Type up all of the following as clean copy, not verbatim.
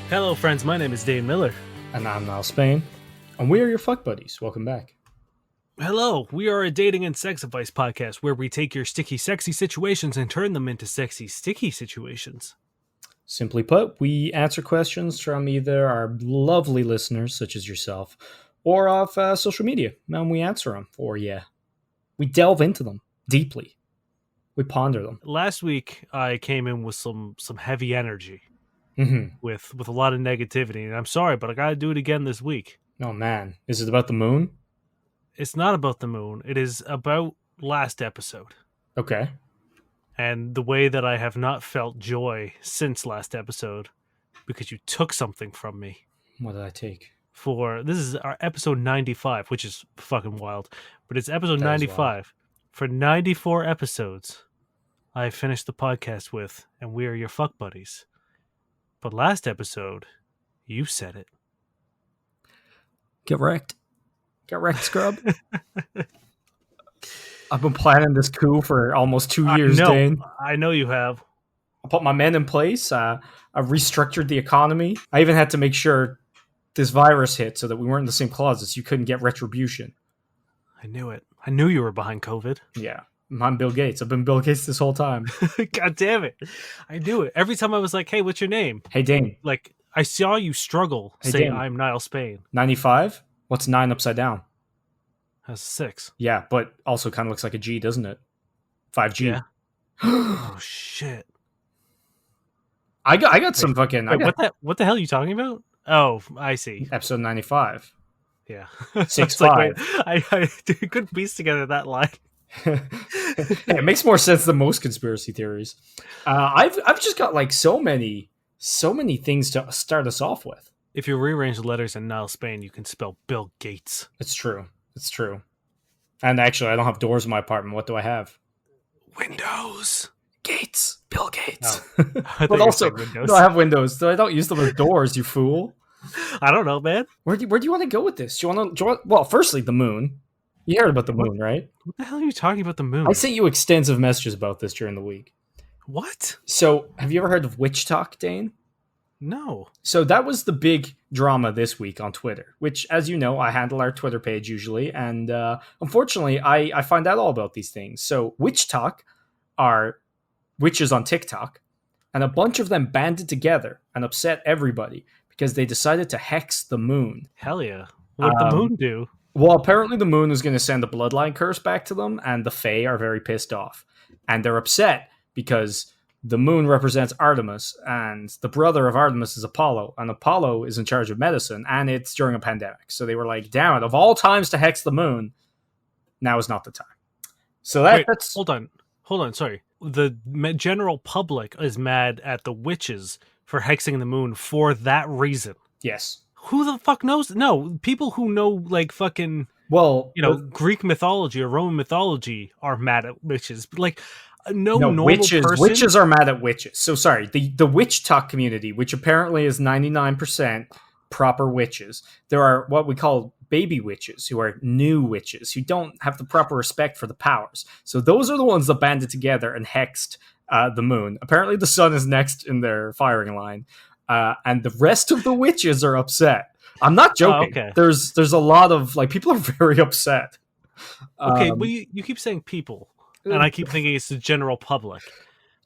Hello, friends. My name is Dain Miller. And I'm Niall Spain. And we are your fuck buddies. Welcome back. Hello. We are a dating and sex advice podcast where we take your sticky, sexy situations and turn them into sexy, sticky situations. Simply put, we answer questions from either our lovely listeners, such as yourself, or off social media. And we answer them for you. We delve into them deeply. We ponder them. Last week, I came in with some heavy energy. Mm-hmm. With a lot of negativity, and I'm sorry, but I gotta do it again this week. Oh man, is it about the moon? It's not about the moon. It is about last episode. Okay. And the way that I have not felt joy since last episode because you took something from me. What did I take? This is our episode 95, which is fucking wild, but it's episode That 95. For 94 episodes, I finished the podcast with, and we are your fuck buddies. But last episode, you said it. Get wrecked. Get wrecked, scrub. I've been planning this coup for almost 2 years, Dain. I know you have. I put my men in place. I restructured the economy. I even had to make sure this virus hit so that we weren't in the same closets. You couldn't get retribution. I knew it. I knew you were behind COVID. Yeah. I'm Bill Gates. I've been Bill Gates this whole time. God damn it. I knew it. Every time I was like, hey, what's your name? Hey, Dain. Like, I saw you struggle saying I'm Niall Spain. 95? What's 9 upside down? That's 6. Yeah, but also kind of looks like a G, doesn't it? 5G. Yeah. Oh, shit. I got some fucking... Wait, what the hell are you talking about? Oh, I see. Episode 95. Yeah. 6'5". Like, I couldn't piece together that line. It makes more sense than most conspiracy theories. I've just got like so many things to start us off with. If you rearrange the letters in Niall Spain, you can spell Bill Gates. It's true. And actually, I don't have doors in my apartment. What do I have? Windows. Gates. Bill Gates. Oh. But also, no, I have windows, so I don't use them as doors, you fool. I don't know, man. Where do you want to go with this? Do you want to? Well, firstly, the moon. You heard about the moon, right? What the hell are you talking about the moon? I sent you extensive messages about this during the week. What? So, have you ever heard of witch talk, Dain? No. So that was the big drama this week on Twitter, which, as you know, I handle our Twitter page usually. And unfortunately, I find out all about these things. So witch talk are witches on TikTok, and a bunch of them banded together and upset everybody because they decided to hex the moon. Hell yeah. What did the moon do? Well, apparently the moon is going to send a bloodline curse back to them, and the Fae are very pissed off. And they're upset because the moon represents Artemis, and the brother of Artemis is Apollo, and Apollo is in charge of medicine, and it's during a pandemic. So they were like, damn it, of all times to hex the moon, now is not the time. So that's... Hold on, sorry. The general public is mad at the witches for hexing the moon for that reason. Yes. Who the fuck knows? No, people who know, like, fucking, well, Greek mythology or Roman mythology are mad at witches. Like, no normal witches, person... Witches are mad at witches. So, sorry, the witch talk community, which apparently is 99% proper witches, there are what we call baby witches, who are new witches, who don't have the proper respect for the powers. So those are the ones that banded together and hexed the moon. Apparently the sun is next in their firing line. And the rest of the witches are upset. I'm not joking. Oh, okay. There's a lot of, like, people are very upset. Okay, well, you keep saying people, and I keep thinking it's the general public,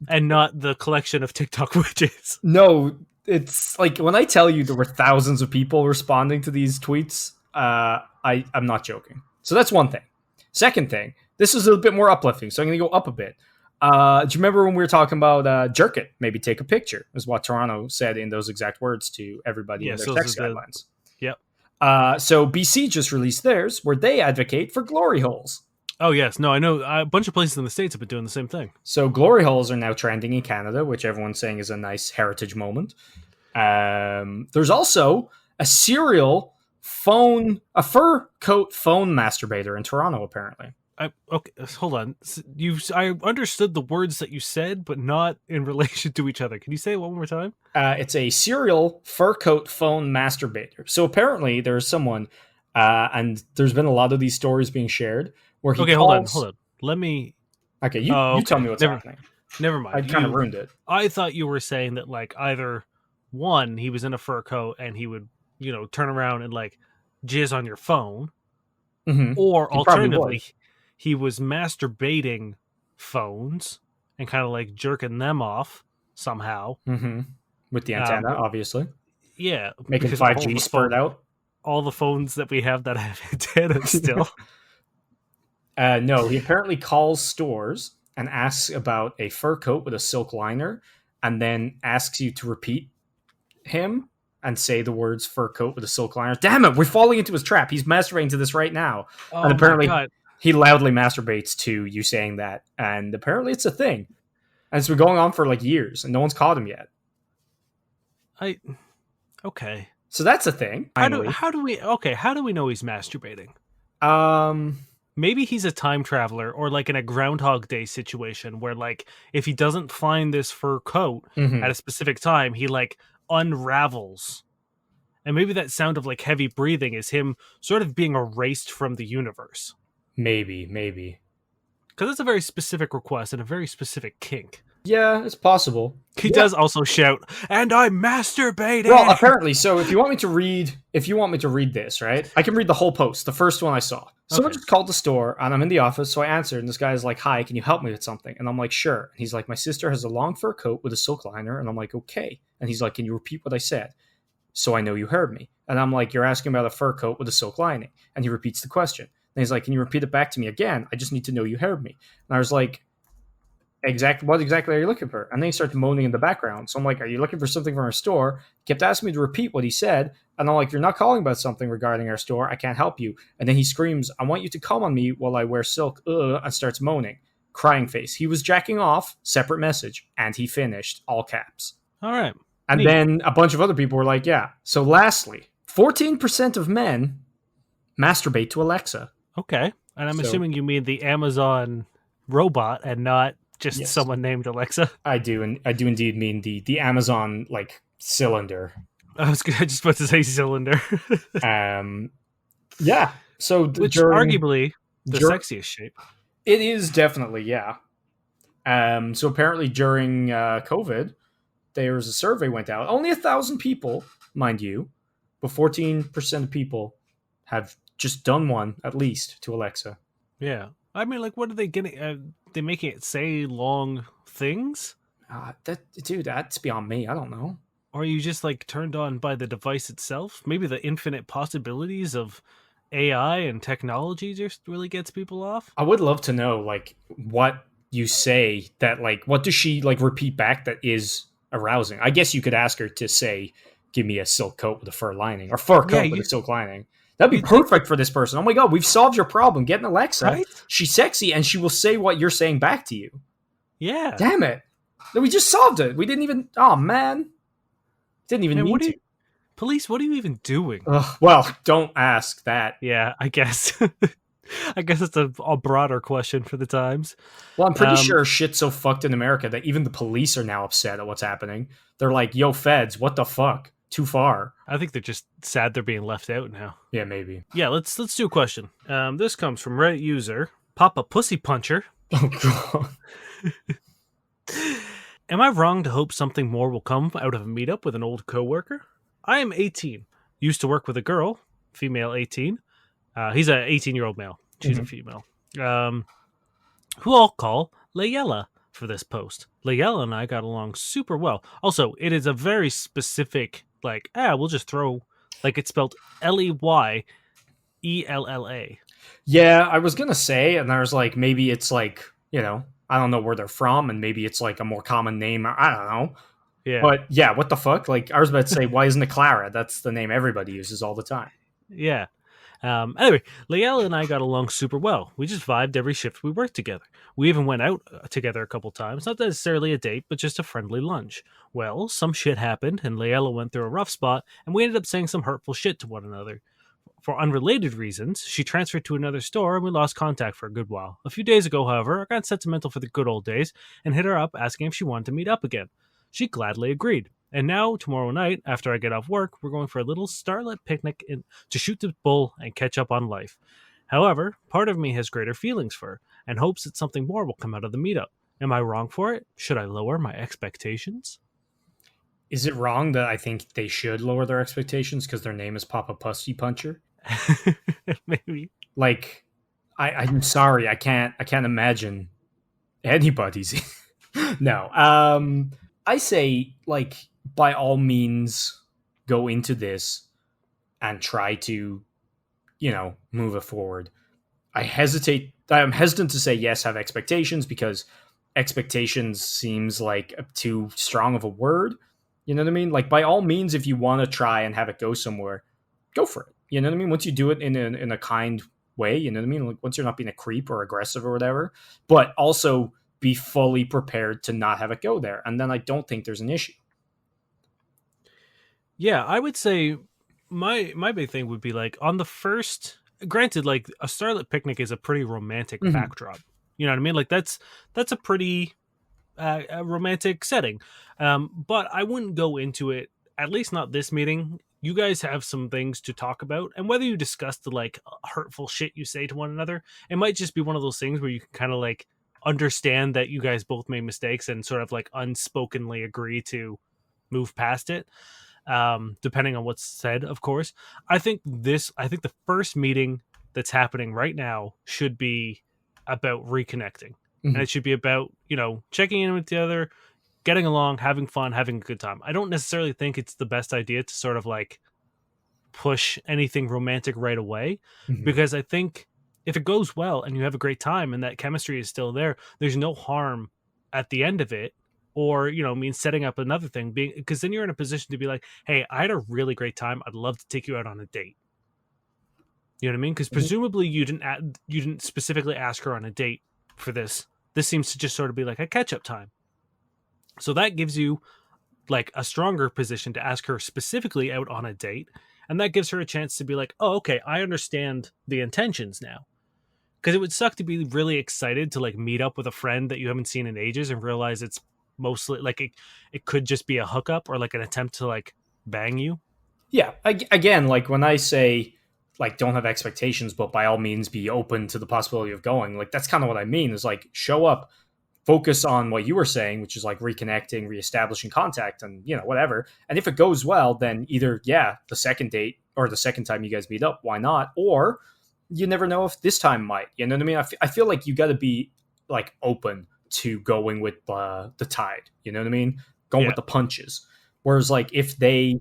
and not the collection of TikTok witches. No, it's like, when I tell you there were thousands of people responding to these tweets, I'm not joking. So that's one thing. Second thing, this is a bit more uplifting, so I'm going to go up a bit. Do you remember when we were talking about jerk it, maybe take a picture, is what Toronto said in those exact words to everybody in their text guidelines. Yep. So BC just released theirs, where they advocate for glory holes. Oh, yes. No, I know a bunch of places in the States have been doing the same thing. So glory holes are now trending in Canada, which everyone's saying is a nice heritage moment. There's also a fur coat phone masturbator in Toronto, apparently. Okay, hold on. I understood the words that you said, but not in relation to each other. Can you say it one more time? It's a serial fur coat phone masturbator. So apparently there's someone, and there's been a lot of these stories being shared, where he hold on. Let me... Okay, you tell me what's happening. Never mind. I kind of ruined it. I thought you were saying that, like, either one, he was in a fur coat and he would, turn around and like jizz on your phone, Mm-hmm. or He probably alternatively, was. he was masturbating phones and kind of like jerking them off somehow. Mm-hmm. With the antenna, But obviously. yeah, Making because 5G spurt out. all the phones that we have that have antennas still. No, he apparently calls stores and asks about a fur coat with a silk liner, and then asks you to repeat him and say the words fur coat with a silk liner. Damn it, we're falling into his trap. He's masturbating to this right now. And Oh my apparently god. he loudly masturbates to you saying that. And apparently it's a thing. And it's been going on for like years and no one's caught him yet. I okay. So that's a thing, finally. How do we know he's masturbating? Um Maybe he's a time traveler, or like in a Groundhog Day situation where like if he doesn't find this fur coat mhm. at a specific time, he like unravels. And maybe that sound of like heavy breathing is him sort of being erased from the universe. Maybe. Because it's a very specific request and a very specific kink. Yeah, it's possible. He Yeah. does also shout, "And I'm masturbating." Well, apparently, so if you want me to read this, right? I can read the whole post, the first one I saw. Someone Okay. just called the store and I'm in the office, so I answered and this guy's like, "Hi, can you help me with something?" And I'm like, "Sure." And he's like, "My sister has a long fur coat with a silk liner." And I'm like, "Okay." And he's like, "Can you repeat what I said so I know you heard me?" And I'm like, "You're asking about a fur coat with a silk lining." And he repeats the question. And he's like, "Can you repeat it back to me again? I just need to know you heard me." And I was like, what exactly are you looking for? And then he started moaning in the background. So I'm like, are you looking for something from our store? He kept asking me to repeat what he said. And I'm like, you're not calling about something regarding our store. I can't help you. And then he screams, "I want you to come on me while I wear silk," and starts moaning. Crying face. He was jacking off, separate message. And he finished, all caps. All right. And Neat. then a bunch of other people were like, yeah. So lastly, 14% of men masturbate to Alexa. Okay. And I'm So- assuming you mean the Amazon robot and not just Yes. someone named Alexa. I do, and I do indeed mean the Amazon like cylinder. I was just about to say cylinder, Yeah. So which arguably the dur- sexiest shape. it is definitely, yeah. So apparently during COVID, there was a survey went out. Only 1,000 people, mind you, but 14% of people have just done one at least to Alexa. Yeah. I mean, like, what are they getting? They making it say long things? That's beyond me. I don't know. Or are you just like turned on by the device itself? Maybe the infinite possibilities of AI and technology just really gets people off. I would love to know, like, what you say that, like, what does she like repeat back that is arousing? I guess you could ask her to say, "Give me a silk coat with a fur lining," or "fur coat with a silk lining." That'd be perfect for this person. Oh my god, we've solved your problem. Get an Alexa. Right? She's sexy and she will say what you're saying back to you. Yeah. Damn it. We just solved it. We didn't even. Oh man. Didn't even need to. Police, what are you even doing? Well, don't ask that. Yeah, I guess. I guess it's a broader question for the times. Well, I'm pretty sure shit's so fucked in America that even the police are now upset at what's happening. They're like, "Yo, feds, what the fuck? Too far." I think they're just sad they're being left out now. Yeah, maybe. Yeah, let's do a question. This comes from Reddit user Papa Pussy Puncher. Oh god. Am I wrong to hope something more will come out of a meetup with an old coworker? I am 18. Used to work with a girl, female 18. He's a 18-year-old male. She's a female. Who I'll call Layella for this post. Layella and I got along super well. Also, it is a very specific, like, we'll just throw, like, it's spelled Leyella. Yeah, I was gonna say, and I was like, maybe it's like, I don't know where they're from, and maybe it's like a more common name. I don't know. Yeah. But yeah, what the fuck? Like, I was about to say, why isn't it Clara? That's the name everybody uses all the time. Yeah. Anyway, Layella and I got along super well. We just vibed every shift we worked together. We even went out together a couple times, not necessarily a date, but just a friendly lunch. Well, some shit happened, and Layella went through a rough spot, and we ended up saying some hurtful shit to one another. For unrelated reasons, she transferred to another store, and we lost contact for a good while. A few days ago, however, I got sentimental for the good old days, and hit her up asking if she wanted to meet up again. She gladly agreed. And now, tomorrow night, after I get off work, we're going for a little starlit picnic to shoot the bull and catch up on life. However, part of me has greater feelings for her, and hopes that something more will come out of the meetup. Am I wrong for it? Should I lower my expectations? Is it wrong that I think they should lower their expectations because their name is Papa Pussy Puncher? Maybe. Like, I'm sorry, I can't imagine anybody's. No. I say like by all means go into this and try to move it forward. I'm hesitant to say yes, have expectations, because expectations seems like too strong of a word. You know what I mean? Like, by all means, if you want to try and have it go somewhere, go for it. You know what I mean? Once you do it in a kind way, you know what I mean? Like, once you're not being a creep or aggressive or whatever, but also be fully prepared to not have it go there. And then I don't think there's an issue. Yeah, I would say my big thing would be like on the first. Granted, like a starlit picnic is a pretty romantic Mm-hmm. backdrop. You know what I mean? Like that's a pretty a romantic setting. But I wouldn't go into it, at least not this meeting. You guys have some things to talk about, and whether you discuss the like hurtful shit you say to one another, it might just be one of those things where you can kind of like understand that you guys both made mistakes and sort of like unspokenly agree to move past it. Depending on what's said, of course. I think the first meeting that's happening right now should be about reconnecting. And Mm-hmm. it should be about, checking in with the other, getting along, having fun, having a good time. I don't necessarily think it's the best idea to sort of like push anything romantic right away, Mm-hmm. because I think if it goes well and you have a great time and that chemistry is still there, there's no harm at the end of it. Or, mean setting up another thing, being because then you're in a position to be like, hey, I had a really great time. I'd love to take you out on a date. You know what I mean? Because presumably you didn't specifically ask her on a date for this. This seems to just sort of be like a catch up time. So that gives you like a stronger position to ask her specifically out on a date, and that gives her a chance to be like, oh, okay, I understand the intentions now. Because it would suck to be really excited to like meet up with a friend that you haven't seen in ages and realize it's mostly like it could just be a hookup or like an attempt to like bang you. Yeah, again, like when I say like don't have expectations, but by all means be open to the possibility of going, like that's kind of what I mean, is like show up, focus on what you were saying, which is like reconnecting, reestablishing contact, and whatever. And if it goes well, then either the second date or the second time you guys meet up, why not? Or you never know if this time might. You know what I mean? I feel like you got to be like open to going with the tide. You know what I mean? Going Yeah. with the punches. Whereas like if they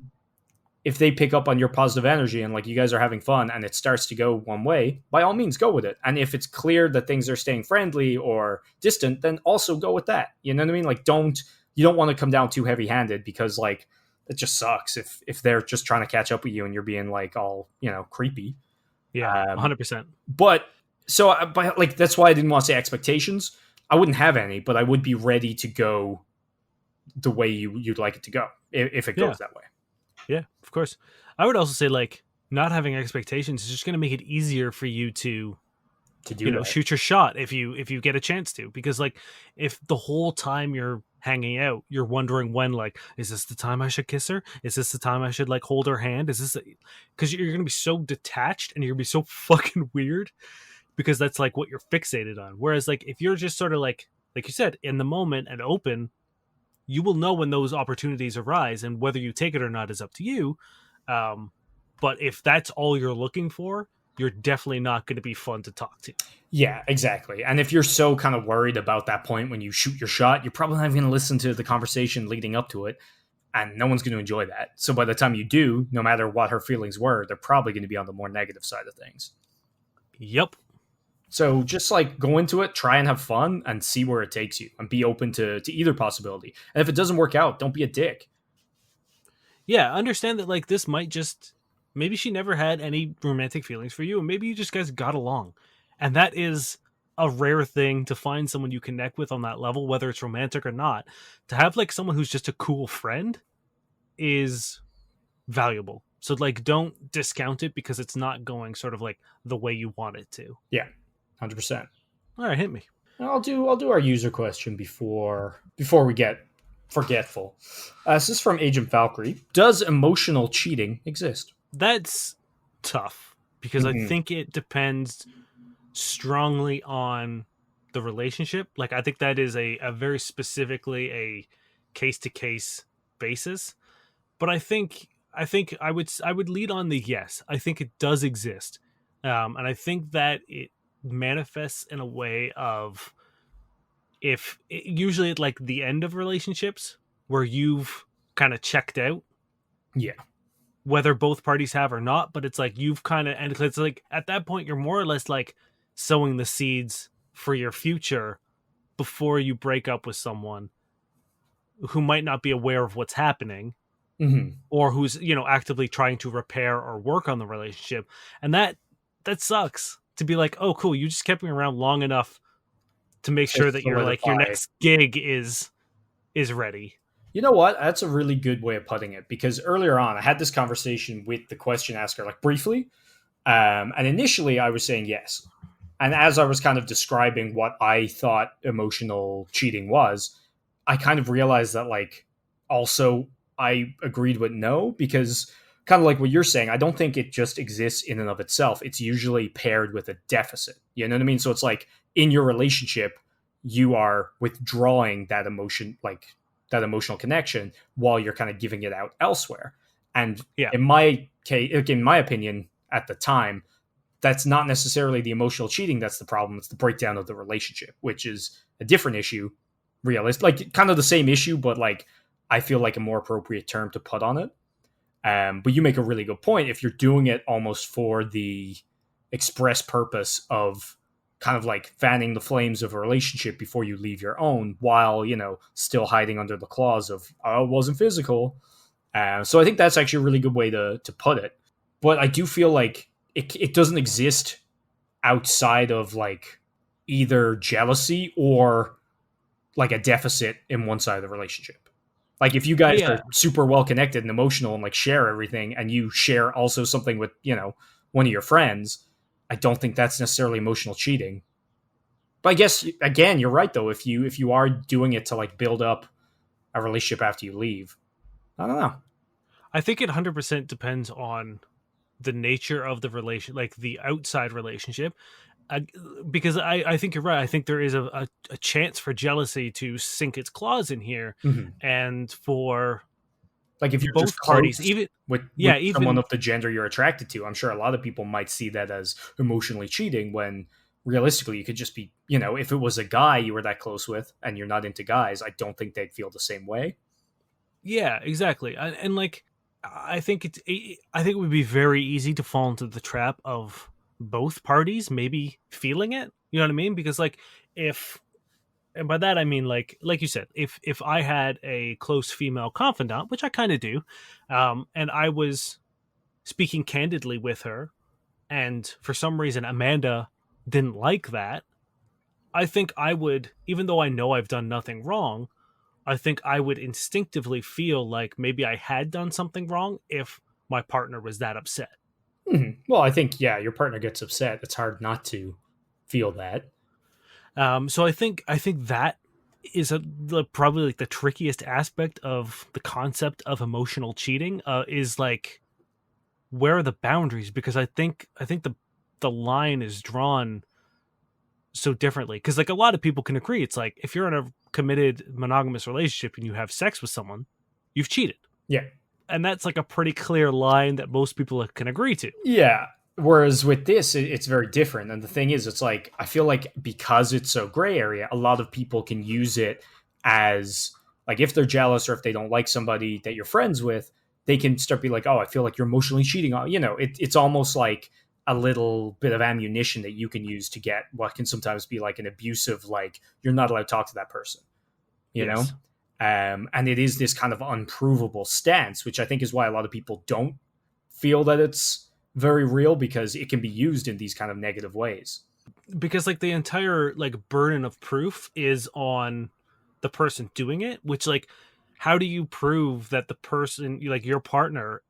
pick up on your positive energy and like you guys are having fun and it starts to go one way, by all means go with it. And if it's clear that things are staying friendly or distant, then also go with that. You know what I mean? Like you don't want to come down too heavy handed, because like it just sucks if they're just trying to catch up with you and you're being like all, creepy. Yeah. Um 100%. but so but like that's why I didn't want to say expectations. I wouldn't have any, but I would be ready to go the way you'd like it to go if it Yeah. goes that way. Yeah, of course. I would also say like not having expectations is just going to make it easier for you to To do that. shoot your shot if you get a chance to, because like if the whole time you're hanging out you're wondering when, like, is this the time I should kiss her, is this the time I should like hold her hand, is this because you're gonna be so detached and you're gonna be so fucking weird, because that's like what you're fixated on. Whereas like if you're just sort of like you said, in the moment and open, you will know when those opportunities arise, and whether you take it or not is up to you. um but if that's all you're looking for, you're definitely not going to be fun to talk to. Yeah, exactly. And if you're so kind of worried about that point when you shoot your shot, you're probably not going to listen to the conversation leading up to it, and no one's going to enjoy that. So by the time you do, no matter what her feelings were, they're probably going to be on the more negative side of things. Yep. So just like go into it, try and have fun, and see where it takes you, and be open to either possibility. And if it doesn't work out, don't be a dick. Yeah, understand that like this might just, maybe she never had any romantic feelings for you, and maybe you just guys got along. And that is a rare thing to find someone you connect with on that level, whether it's romantic or not. To have like someone who's just a cool friend is valuable. So like don't discount it because it's not going sort of like the way you want it to. Yeah, 100%. All right, hit me. I'll do our user question before we get forgetful. This is from Agent Valkyrie. Does emotional cheating exist? That's tough because I Mm-hmm. think it depends strongly on the relationship. Like I think that is a very specifically a case to case basis. but I would lead on the yes. I think it does exist, and I think that it manifests in a way of, if usually at like the end of relationships where you've kind of checked out, Yeah. whether both parties have or not, but it's like you've kind of, and it's like at that point you're more or less like sowing the seeds for your future before you break up with someone who might not be aware of what's happening, Hmm. or who's, actively trying to repair or work on the relationship. And that sucks, to be like, oh cool, you just kept me around long enough to make To sure that you're like, your solidify. next gig is ready. You know what? That's a really good way of putting it, because earlier on I had this conversation with the question asker, like briefly. And initially I was saying yes. And as I was kind of describing what I thought emotional cheating was, I kind of realized that, like, also I agreed with no, because kind of like what you're saying, I don't think it just exists in and of itself. It's usually paired with a deficit. You know what I mean? So it's like in your relationship, you are withdrawing that emotion, like that emotional connection, while you're kind of giving it out elsewhere. And Yeah. in my case, in my opinion, at the time, that's not necessarily the emotional cheating that's the problem. It's the breakdown of the relationship, which is a different issue. Realist, like kind of the same issue, but like I feel like a more appropriate term to put on it. But you make a really good point. If you're doing it almost for the express purpose of kind of like fanning the flames of a relationship before you leave your own, while still hiding under the clause of oh, it wasn't physical. So I think that's actually a really good way to put it. But I do feel like it doesn't exist outside of like either jealousy or like a deficit in one side of the relationship. Like if you guys are Yeah. super well connected and emotional and like share everything, and you share also something with, one of your friends, I don't think that's necessarily emotional cheating. But I guess again, you're right though. If you are doing it to like build up a relationship after you leave, I don't know. I think it 100% depends on the nature of the relation, like the outside relationship. I, because I think you're right. I think there is a chance for jealousy to sink its claws in here, Mhm. and for Like if you're just both parties, close even, with yeah, someone even, of the gender you're attracted to, I'm sure a lot of people might see that as emotionally cheating, when realistically you could just be, if it was a guy you were that close with and you're not into guys, I don't think they'd feel the same way. yeah, exactly. And like, I think it would be very easy to fall into the trap of both parties maybe feeling it. You know what I mean? Because like, if, and by that I mean like you said, if I had a close female confidant, which I kind of do, and I was speaking candidly with her, and for some reason Amanda didn't like that, I think I would, even though I know I've done nothing wrong, I think I would instinctively feel like maybe I had done something wrong if my partner was that upset. Well, I think, yeah, your partner gets upset. It's hard not to feel that. So I think that is probably like the trickiest aspect of the concept of emotional cheating. Is like, where are the boundaries? Because I think the line is drawn so differently. Because like a lot of people can agree, it's like if you're in a committed monogamous relationship and you have sex with someone, you've cheated, Yeah. and that's like a pretty clear line that most people can agree to. Yeah. Whereas with this, it's very different. And the thing is, it's like, I feel like because it's so gray area, a lot of people can use it as like, if they're jealous or if they don't like somebody that you're friends with, they can start be like, oh, I feel like you're emotionally cheating on, it's almost like a little bit of ammunition that you can use to get what can sometimes be like an abusive, like, you're not allowed to talk to that person, you know? Yes. And it is this kind of unprovable stance, which I think is why a lot of people don't feel that it's very real, because it can be used in these kind of negative ways. Because like the entire like burden of proof is on the person doing it, which like, how do you prove that the person, like your partner,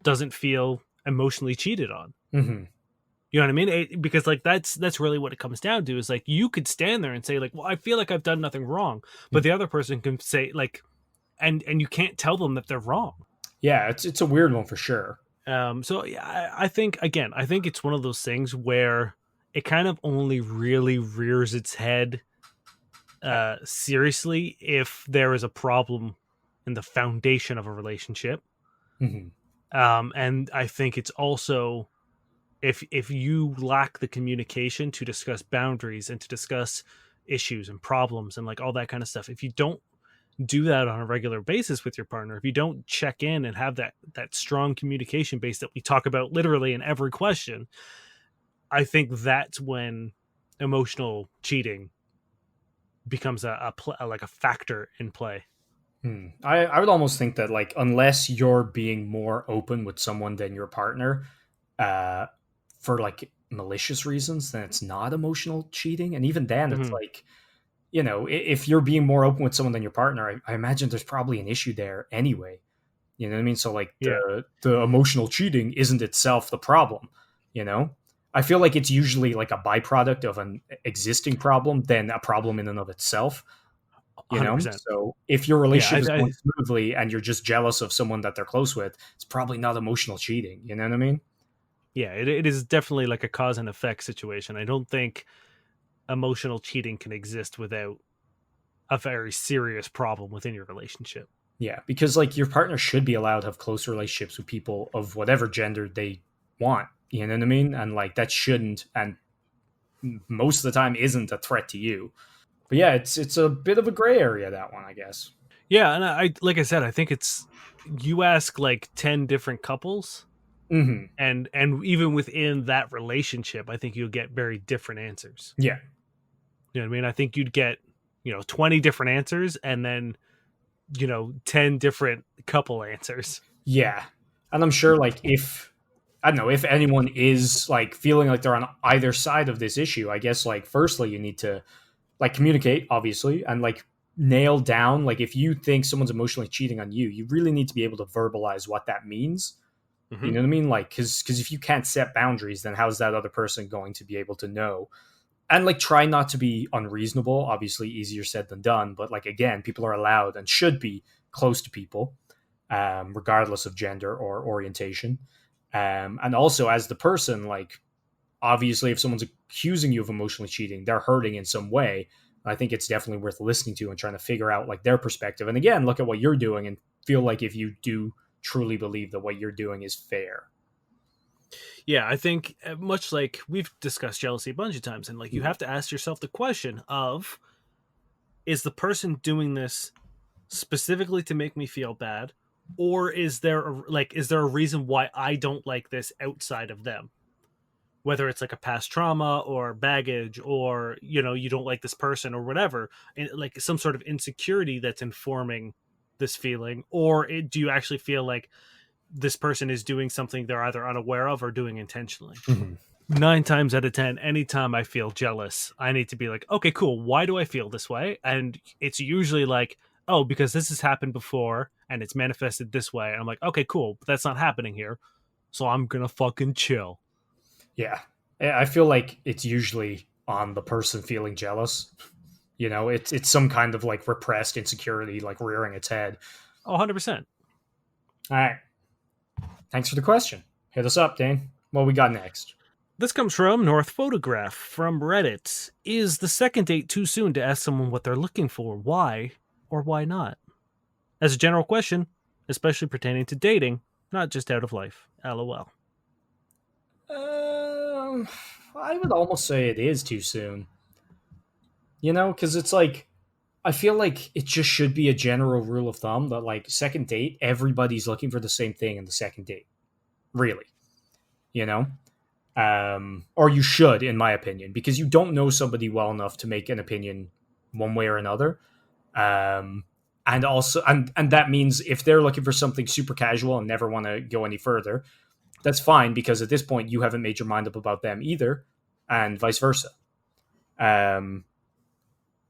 doesn't feel emotionally cheated on? Mm-hmm. You know what I mean? Because like that's really what it comes down to, is like you could stand there and say like, well, I feel like I've done nothing wrong, but the other person can say like, and you can't tell them that they're wrong. Yeah, it's a weird one for sure. So yeah, I think, again, I think it's one of those things where it kind of only really rears its head seriously if there is a problem in the foundation of a relationship. Mm-hmm. And I think it's also, if you lack the communication to discuss boundaries and to discuss issues and problems and like all that kind of stuff, if you don't do that on a regular basis with your partner, if you don't check in and have that strong communication base that we talk about literally in every question, I think that's when emotional cheating becomes like a factor in play. I would almost think that like unless you're being more open with someone than your partner, uh, for like malicious reasons, then it's not emotional cheating. And even then, it's Hmm. like, you know, if you're being more open with someone than your partner, I imagine there's probably an issue there anyway. You know what I mean? So like Yeah, the emotional cheating isn't itself the problem. You know, I feel like it's usually like a byproduct of an existing problem than a problem in and of itself. You know, 100%. so if your Yeah, relationship is going smoothly and you're just jealous of someone that they're close with, it's probably not emotional cheating. You know what I mean? yeah, it is definitely like a cause and effect situation. I don't think emotional cheating can exist without a very serious problem within your relationship. Yeah, because like your partner should be allowed to have close relationships with people of whatever gender they want. You know what I mean? And like that shouldn't, and most of the time isn't a threat to you. But yeah, it's a bit of a gray area, that one, I guess. Yeah, and I like I said, I think it's, you ask like 10 different couples, Hmm. and even within that relationship, I think you'll get very different answers. Yeah, You know what I mean? I think you'd get, 20 different answers, and then, 10 different couple answers. yeah, and I'm sure like if I don't know if anyone is like feeling like they're on either side of this issue, I guess like firstly you need to like communicate obviously and like nail down like if you think someone's emotionally cheating on you, you really need to be able to verbalize what that means. You Hmm. know what I mean? Like, because if you can't set boundaries, then how's that other person going to be able to know? And like, try not to be unreasonable. Obviously, easier said than done. But like, again, people are allowed and should be close to people, regardless of gender or orientation. And also, as the person, like, obviously, if someone's accusing you of emotionally cheating, they're hurting in some way. I think it's definitely worth listening to and trying to figure out like their perspective. And again, look at what you're doing and feel like if you do truly believe that what you're doing is fair. Yeah, I think much like we've discussed jealousy a bunch of times, and like you have to ask yourself the question of, is the person doing this specifically to make me feel bad, or is there a reason why I don't like this outside of them, whether it's like a past trauma or baggage, or you don't like this person or whatever, and like some sort of insecurity that's informing this feeling, or do you actually feel like this person is doing something they're either unaware of or doing intentionally? Mhm. 9 times out of 10, anytime I feel jealous, I need to be like, okay, cool, why do I feel this way? And it's usually like, oh, because this has happened before and it's manifested this way. And I'm like, okay, cool, but that's not happening here, so I'm gonna fucking chill. Yeah. I feel like it's usually on the person feeling jealous. You know, it's some kind of like repressed insecurity like rearing its head. Oh, 100%. All right. Thanks for the question. Hit us up, Dane. What we got next? This comes from North Photograph from Reddit. Is the second date too soon to ask someone what they're looking for? Why or why not? As a general question, especially pertaining to dating, not just out of life. LOL. Um, I would almost say it is too soon. You know, because it's like I feel like it just should be a general rule of thumb that like second date, everybody's looking for the same thing in the second date. Really, you know, or you should, in my opinion, because you don't know somebody well enough to make an opinion one way or another. Um, and also, and that means if they're looking for something super casual and never want to go any further, that's fine because at this point you haven't made your mind up about them either, and vice versa. Um,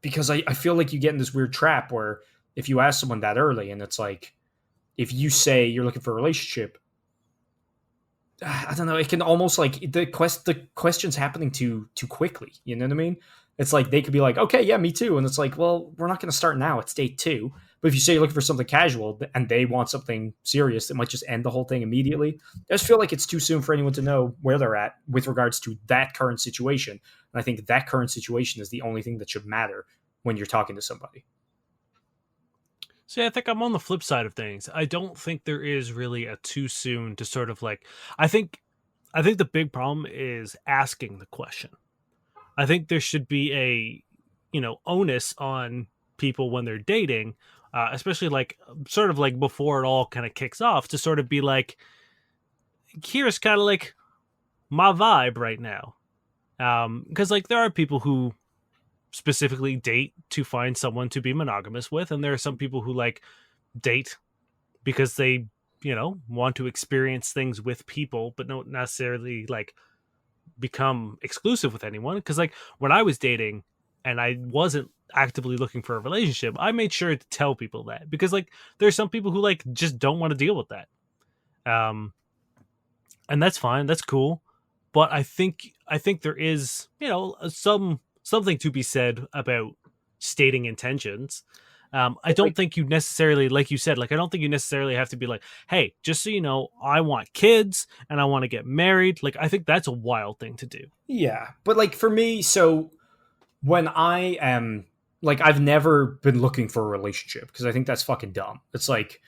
because I feel like you get in this weird trap where if you ask someone that early and it's like if you say you're looking for a relationship, I don't know, it can almost like the question's happening too quickly. You know what I mean? It's like they could be like, okay, yeah, me too, and it's like, well, we're not going to start now. It's date two. But if you say you're looking for something casual and they want something serious, it might just end the whole thing immediately. I just feel like it's too soon for anyone to know where they're at with regards to that current situation. And I think that current situation is the only thing that should matter when you're talking to somebody. See, I think I'm on the flip side of things. I don't think there is really a too soon to sort of like. I think, I think the big problem is asking the question. I think there should be a, onus on people when they're dating, especially like sort of like before it all kind of kicks off, to sort of be like, here's kind of like my vibe right now. Because like there are people who specifically date to find someone to be monogamous with, and there are some people who like date because they want to experience things with people but don't necessarily like become exclusive with anyone. Because like when I was dating and I wasn't actively looking for a relationship, I made sure to tell people that, because like there's some people who like just don't want to deal with that. um and that's fine, that's cool. But I think there is something to be said about stating intentions. I don't Like, think you necessarily, like you said, like I don't think you necessarily have to be like, hey, just so you know, I want kids and I want to get married. Like I think that's a wild thing to do. yeah, but like for me, so when I am like, I've never been looking for a relationship because I think that's fucking dumb. It's like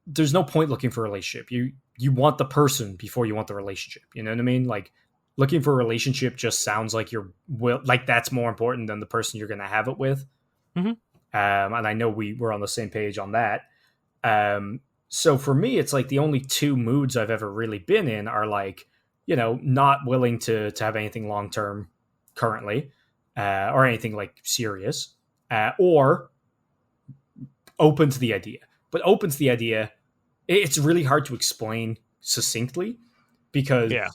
there's no point looking for a relationship. You want the person before you want the relationship. You know what I mean? Like looking for a relationship just sounds like you're like that's more important than the person you're going to have it with. Hmm. And I know we were on the same page on that. So for me, it's like the only two moods I've ever really been in are like, not willing to have anything long term currently, or anything like serious, or open to the idea. But open to the idea, it's really hard to explain succinctly because Yeah.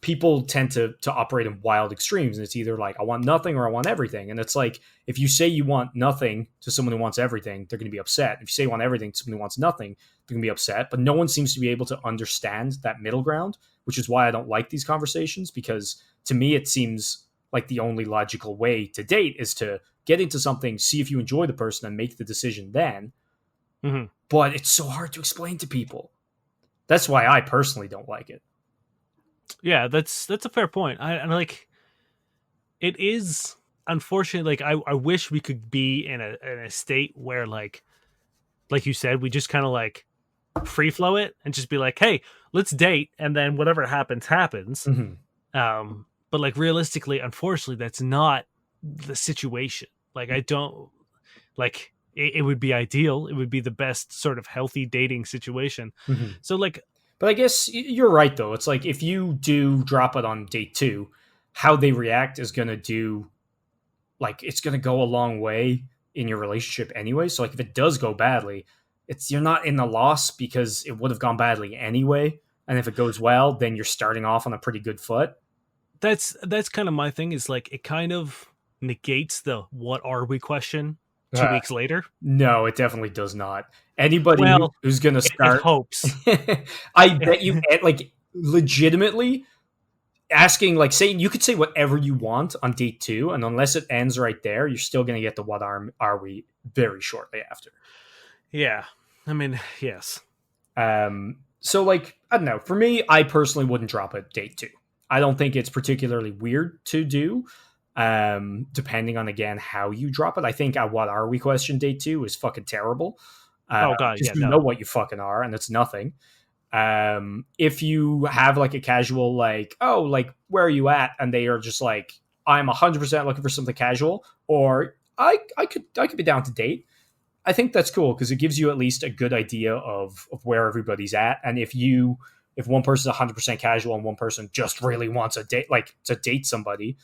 people tend to operate in wild extremes, and it's either like I want nothing or I want everything. And it's like if you say you want nothing to someone who wants everything, they're going to be upset. If you say you want everything to someone who wants nothing, they're going to be upset. But no one seems to be able to understand that middle ground, which is why I don't like these conversations, because to me it seems like the only logical way to date is to get into something, see if you enjoy the person, and make the decision then. Hmm. But it's so hard to explain to people. That's why I personally don't like it. Yeah, that's a fair point. And like it is unfortunate. Like I wish we could be in a state where like you said, we just kind of like free flow it and just be like, hey, let's date, and then whatever happens happens. Mm-hmm. But like realistically, unfortunately, that's not the situation. Like I don't like it would be ideal. It would be the best sort of healthy dating situation. Mm-hmm. So like, But I guess you're right, though. It's like if you do drop it on date two, how they react is going to it's going to go a long way in your relationship anyway. So, like, if it does go badly, you're not in the loss because it would have gone badly anyway. And if it goes well, then you're starting off on a pretty good foot. that's kind of my thing, is like it kind of negates the what are we question two Uh, weeks later. no, it definitely does not. Anybody Well, who's going to it start, hopes. I bet you, like, legitimately asking, like, saying you could say whatever you want on date two, and unless it ends right there, you're still going to get the what are we very shortly after. Yeah, I mean, yes. So, like, I don't know. For me, I personally wouldn't drop it date two. I don't think it's particularly weird to do. Depending on again how you drop it, I think a what are we question date two is fucking terrible. Oh god, Because yeah, you know no. what you fucking are, and it's nothing. If you have like a casual, like, oh, like, where are you at, and they are just like, I'm 100% looking for something casual, or I could be down to date. I think that's cool because it gives you at least a good idea of where everybody's at. And if one person's 100% casual and one person just really wants a date, like to date somebody,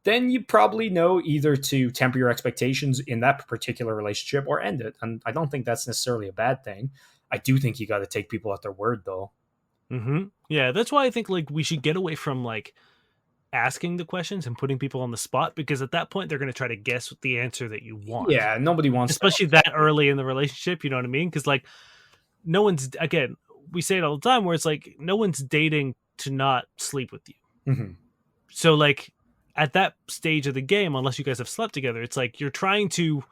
then you probably know either to temper your expectations in that particular relationship or end it. And I don't think that's necessarily a bad thing. I do think you got to take people at their word, though. Yeah, that's why I think like we should get away from like asking the questions and putting people on the spot, because at that point they're going to try to guess the answer that you want, Yeah, nobody wants that. especially that early in the relationship. You know what I mean? Because like no one's, again, we say it all the time, where it's like no one's dating to not sleep with you. Mm-hmm. So like at that stage of the game, unless you guys have slept together, it's like you're trying to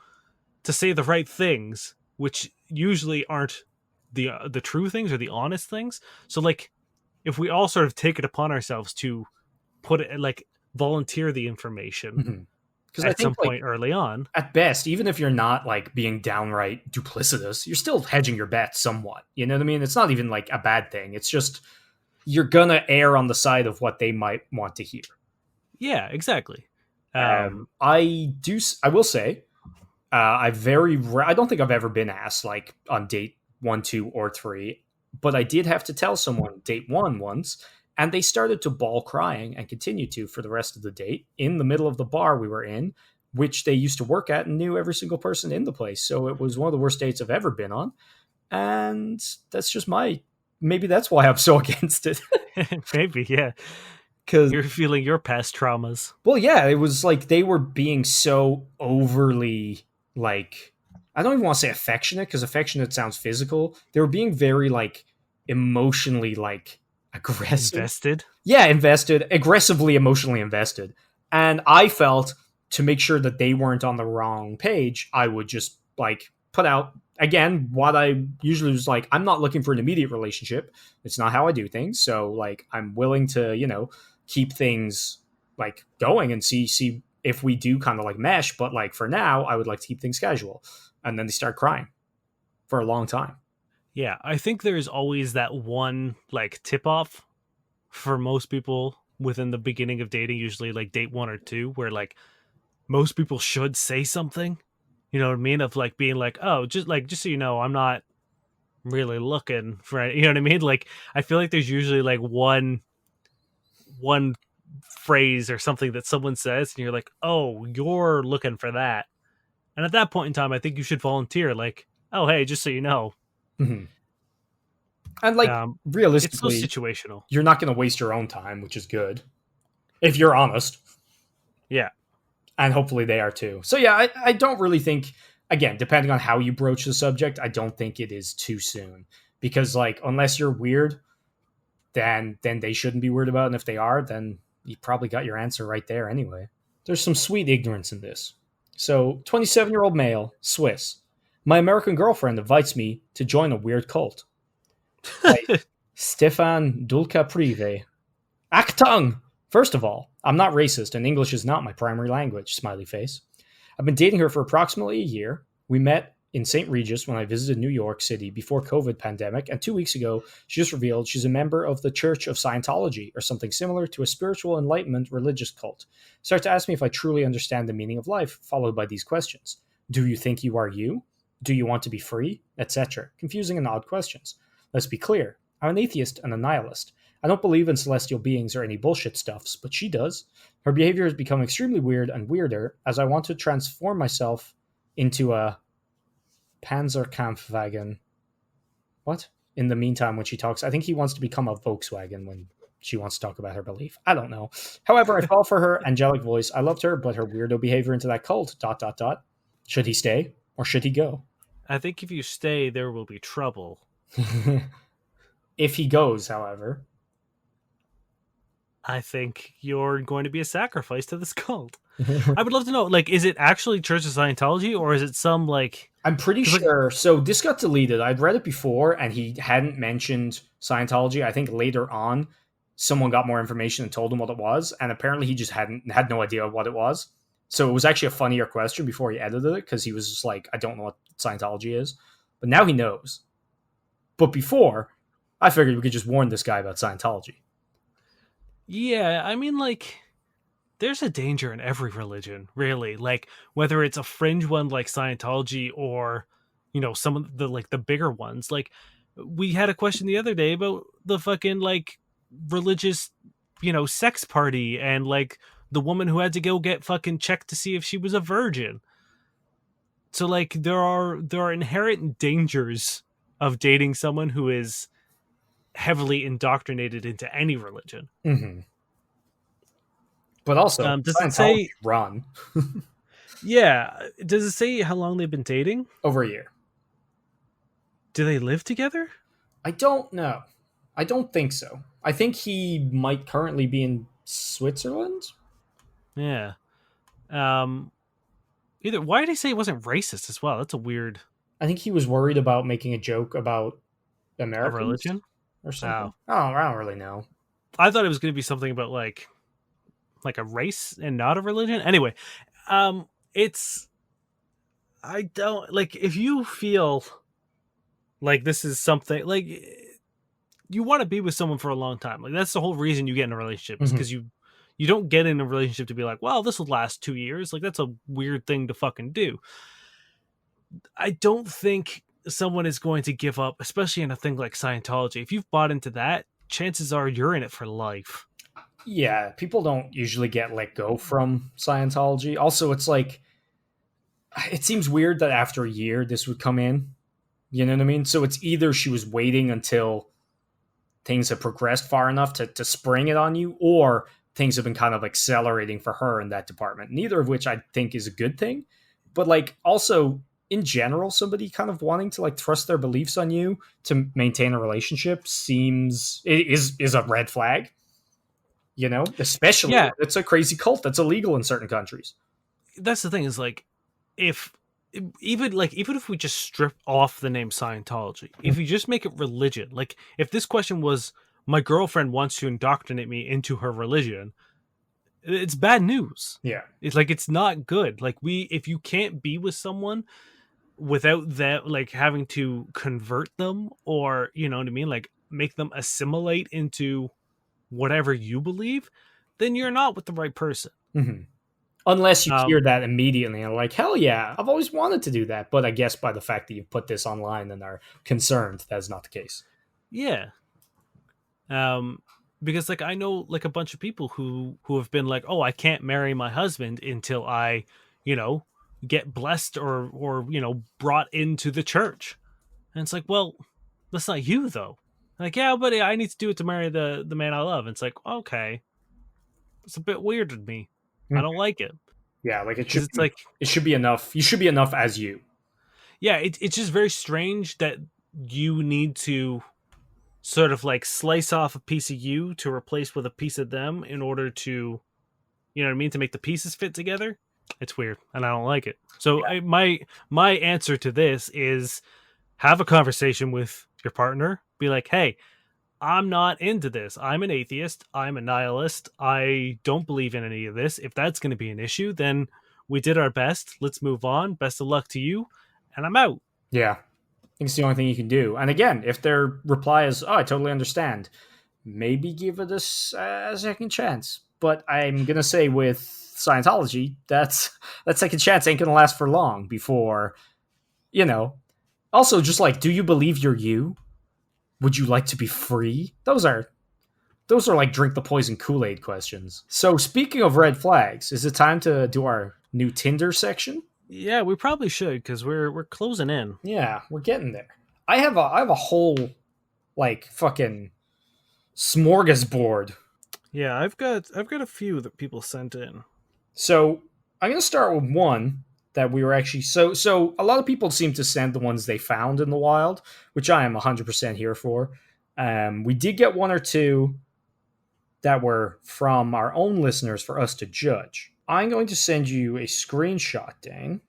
say the right things, which usually aren't the true things or the honest things. So like if we all sort of take it upon ourselves to put it like volunteer the information, Mm-hmm. Because I at think some like point early on. at best, even if you're not like being downright duplicitous, you're still hedging your bets somewhat. You know what I mean? It's not even like a bad thing. It's just you're gonna err on the side of what they might want to hear. Yeah, exactly. Um, I will say, I don't think I've ever been asked like on date one, two, or three, but I did have to tell someone date one once, and they started to bawl crying and continued to for the rest of the date in the middle of the bar we were in, which they used to work at and knew every single person in the place. So it was one of the worst dates I've ever been on, and that's just my maybe that's why I'm so against it. maybe, yeah. Because You're feeling your past traumas. well, yeah, it was like they were being so overly like I don't even want to say affectionate because affectionate sounds physical. They were being very like emotionally like aggressive. Invested. Yeah, invested, aggressively emotionally invested. And I felt to make sure that they weren't on the wrong page, I would just like put out again what I usually was like, I'm not looking for an immediate relationship. It's not how I do things. So like I'm willing to, keep things like going and see if we do kind of like mesh, but like for now, I would like to keep things casual. And then they start crying for a long time. Yeah, I think there's always that one like tip off for most people within the beginning of dating, usually like date one or two, where like most people should say something. You know what I mean? Of like being like, oh, just so you know, I'm not really looking for you know what I mean? Like I feel like there's usually like one phrase or something that someone says and you're like, oh, you're looking for that. And at that point in time, I think you should volunteer, like, oh hey, just so you know. Mhm. And like Um it's so realistically, situational. you're not going to waste your own time, which is good if you're honest. Yeah. And hopefully they are too. So yeah, I don't really think again, depending on how you broach the subject, I don't think it is too soon because like unless you're weird, then they shouldn't be worried about it. And if they are, then you probably got your answer right there anyway. There's some sweet ignorance in this. So 27-year-old male, Swiss. My American girlfriend invites me to join a weird cult. By Stefan Dulca Prive. Achtung! First of all, I'm not racist and English is not my primary language, smiley face. I've been dating her for approximately a year. We met in St. Regis when I visited New York City before COVID pandemic, and 2 weeks ago, she just revealed she's a member of the Church of Scientology, or something similar to a spiritual enlightenment religious cult. Start to ask me if I truly understand the meaning of life, followed by these questions. Do you think you are you? Do you want to be free? Etc. Confusing and odd questions. Let's be clear. I'm an atheist and a nihilist. I don't believe in celestial beings or any bullshit stuffs, but she does. Her behavior has become extremely weird and weirder as I want to transform myself into a Panzerkampfwagen. What? In the meantime, when she talks, I think he wants to become a Volkswagen when she wants to talk about her belief. I don't know. However, I fall for her angelic voice. I loved her, but her weirdo behavior into that cult. ... Should he stay or should he go? I think if you stay, there will be trouble. If he goes, however, I think you're going to be a sacrifice to this cult. I would love to know, like, is it actually Church of Scientology or is it some like? I'm pretty 'Cause, like, sure. So this got deleted. I'd read it before, and he hadn't mentioned Scientology. I think later on, someone got more information and told him what it was, and apparently he just had no idea what it was. So it was actually a funnier question before he edited it because he was just like, "I don't know what Scientology is," but now he knows. But before, I figured we could just warn this guy about Scientology. yeah, I mean, like, there's a danger in every religion, really. Like, whether it's a fringe one like Scientology or, some of the like the bigger ones. Like, we had a question the other day about the fucking like religious, sex party and like the woman who had to go get fucking checked to see if she was a virgin. So like there are inherent dangers of dating someone who is heavily indoctrinated into any religion. Mm-hmm. But also, Does it Scientology say? run Yeah. Does it say how long they've been dating? over a year. Do they live together? I don't know. I don't think so. I think he might currently be in Switzerland. Yeah. Um. Either. Why did he say he wasn't racist as well? That's a weird. I think he was worried about making a joke about A Americans religion. or something. Oh, I don't really know. I thought it was going to be something about like a race and not a religion. Anyway, It's I don't like if you feel like this is something like you want to be with someone for a long time. Like that's the whole reason you get in a relationship is Mhm. because you don't get in a relationship to be like, well, this will last 2 years. Like that's a weird thing to fucking do. I don't think someone is going to give up, especially in a thing like Scientology. If you've bought into that, chances are you're in it for life. Yeah, people don't usually get let go from Scientology. Also, it's like it seems weird that after a year this would come in. You know what I mean? So it's either she was waiting until things have progressed far enough to spring it on you, or things have been kind of accelerating for her in that department. Neither of which I think is a good thing. But like also in general, somebody kind of wanting to like thrust their beliefs on you to maintain a relationship is a red flag. You know, especially Yeah, it's a crazy cult that's illegal in certain countries. that's the thing is like if even if we just strip off the name Scientology, if you just make it religion, like if this question was my girlfriend wants to indoctrinate me into her religion, it's bad news. Yeah. It's like it's not good. Like we if you can't be with someone without that like having to convert them or you know what I mean, like make them assimilate into whatever you believe, then you're not with the right person. Mhm. Unless you Um hear that immediately and like, hell yeah, I've always wanted to do that. But I guess by the fact that you put this online and are concerned, that's not the case. yeah. Because like I know like a bunch of people who have been like, oh, I can't marry my husband until I, you know, get blessed or you know brought into the church. And it's like, well, that's not you though. Like, yeah, but I need to do it to marry the man I love. And it's like, okay, it's a bit weird to me. I Mhm. don't like it Yeah, like because it's like, it should be enough. You should be enough as you. yeah, it's just very strange that you need to sort of like slice off a piece of you to replace with a piece of them in order to, you know what I mean, to make the pieces fit together. It's weird, and I don't like it. So my answer to this is have a conversation with your partner. Be like, hey, I'm not into this. I'm an atheist. I'm a nihilist. I don't believe in any of this. If that's going to be an issue, then we did our best. Let's move on. Best of luck to you, and I'm out. Yeah, I think it's the only thing you can do. And again, if their reply is, "Oh, I totally understand," maybe give it a second chance. But I'm gonna say with Scientology, that second chance ain't gonna last for long before you know. Also, just like, do you believe you're you? Would you like to be free? Those are like drink the poison Kool-Aid questions. So speaking of red flags, is it time to do our new Tinder section? Yeah, we probably should because we're closing in. Yeah, we're getting there. I have a whole like fucking smorgasbord. Yeah, I've got a few that people sent in. So I'm gonna start with one that we were actually so a lot of people seem to send the ones they found in the wild, which I am 100% here for. We did get one or two that were from our own listeners for us to judge. I'm going to send you a screenshot, Dane,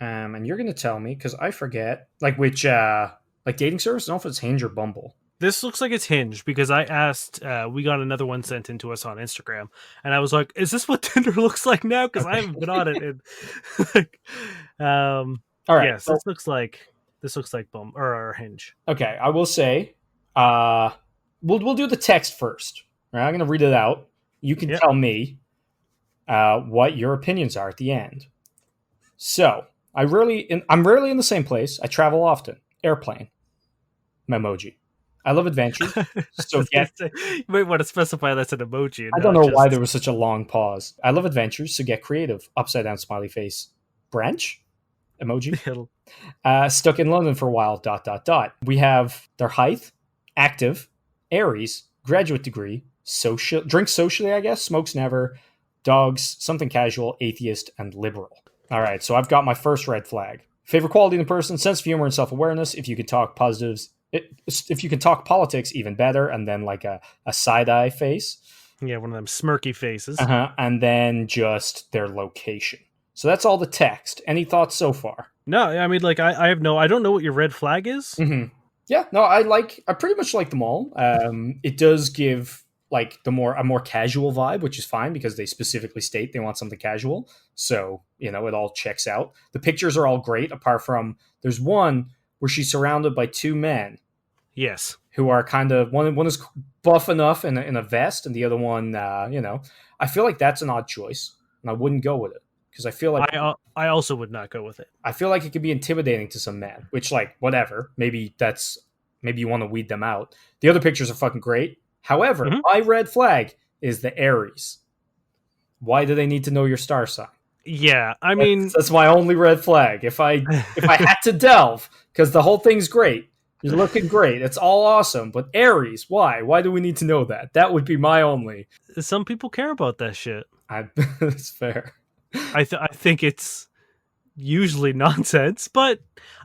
and you're going to tell me because I forget like which like dating service. I don't know if it's Hinge or Bumble. This looks like it's Hinge because I asked. We got another one sent in to us on Instagram, and I was like, "Is this what Tinder looks like now?" Because I Okay. haven't been on it. In, like, All right. yes, So, this looks like Bum or Hinge. okay, I will say, uh, we'll do the text first. All right, I'm going to read it out. You can Yeah, tell me what your opinions are at the end. So I'm rarely in the same place. I travel often. Airplane. Memoji. I love adventure. I So was gonna get say, you might want to specify that's an emoji and I don't not know why there just was such a long pause. I love adventures, so get creative. Upside down smiley face. Branch? Emoji. Stuck in London for a while. Dot dot dot. We have their height, active, Aries, graduate degree, social, drinks socially, I guess, smokes never, dogs, something casual, atheist, and liberal. All right, so I've got my first red flag. Favorite quality in a person: sense of humor and self awareness. If you could talk positives, if you can talk politics, even better. And then like a side eye face. yeah, one of them smirky faces. Uh-huh. And then just their location. So that's all the text. Any thoughts so far? No, I mean, like I have no, I don't know what your red flag is. Mm-hmm. Yeah, no, I pretty much like them all. It does give like a more casual vibe, which is fine because they specifically state they want something casual. So, it all checks out. The pictures are all great, apart from there's one where she's surrounded by two men Yes. who are kind of one is buff enough in a vest, and the other one, I feel like that's an odd choice, and I wouldn't go with it because I also would not go with it. I feel like it could be intimidating to some men. Which, like, whatever, maybe you want to weed them out. The other pictures are fucking great. However, Mhm. my red flag is the Aries. Why do they need to know your star sign? Yeah, I mean, That's my only red flag. If I had to delve, because the whole thing's great, you're looking great, it's all awesome. But Aries, why? Why do we need to know that? That would be my only. some people care about that shit. That's fair. I think it's usually nonsense, but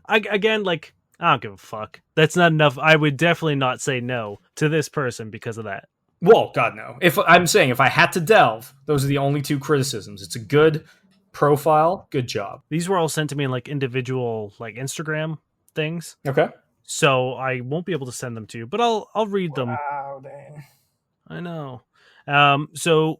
again, like, I don't give a fuck. That's not enough. I would definitely not say no to this person because of that. Well, God no. If I'm saying if I had to delve, those are the only two criticisms. It's a good profile, good job. These were all sent to me in like individual like Instagram things, Okay. so I won't be able to send them to you, but I'll read them. Wow, Dain. I know. So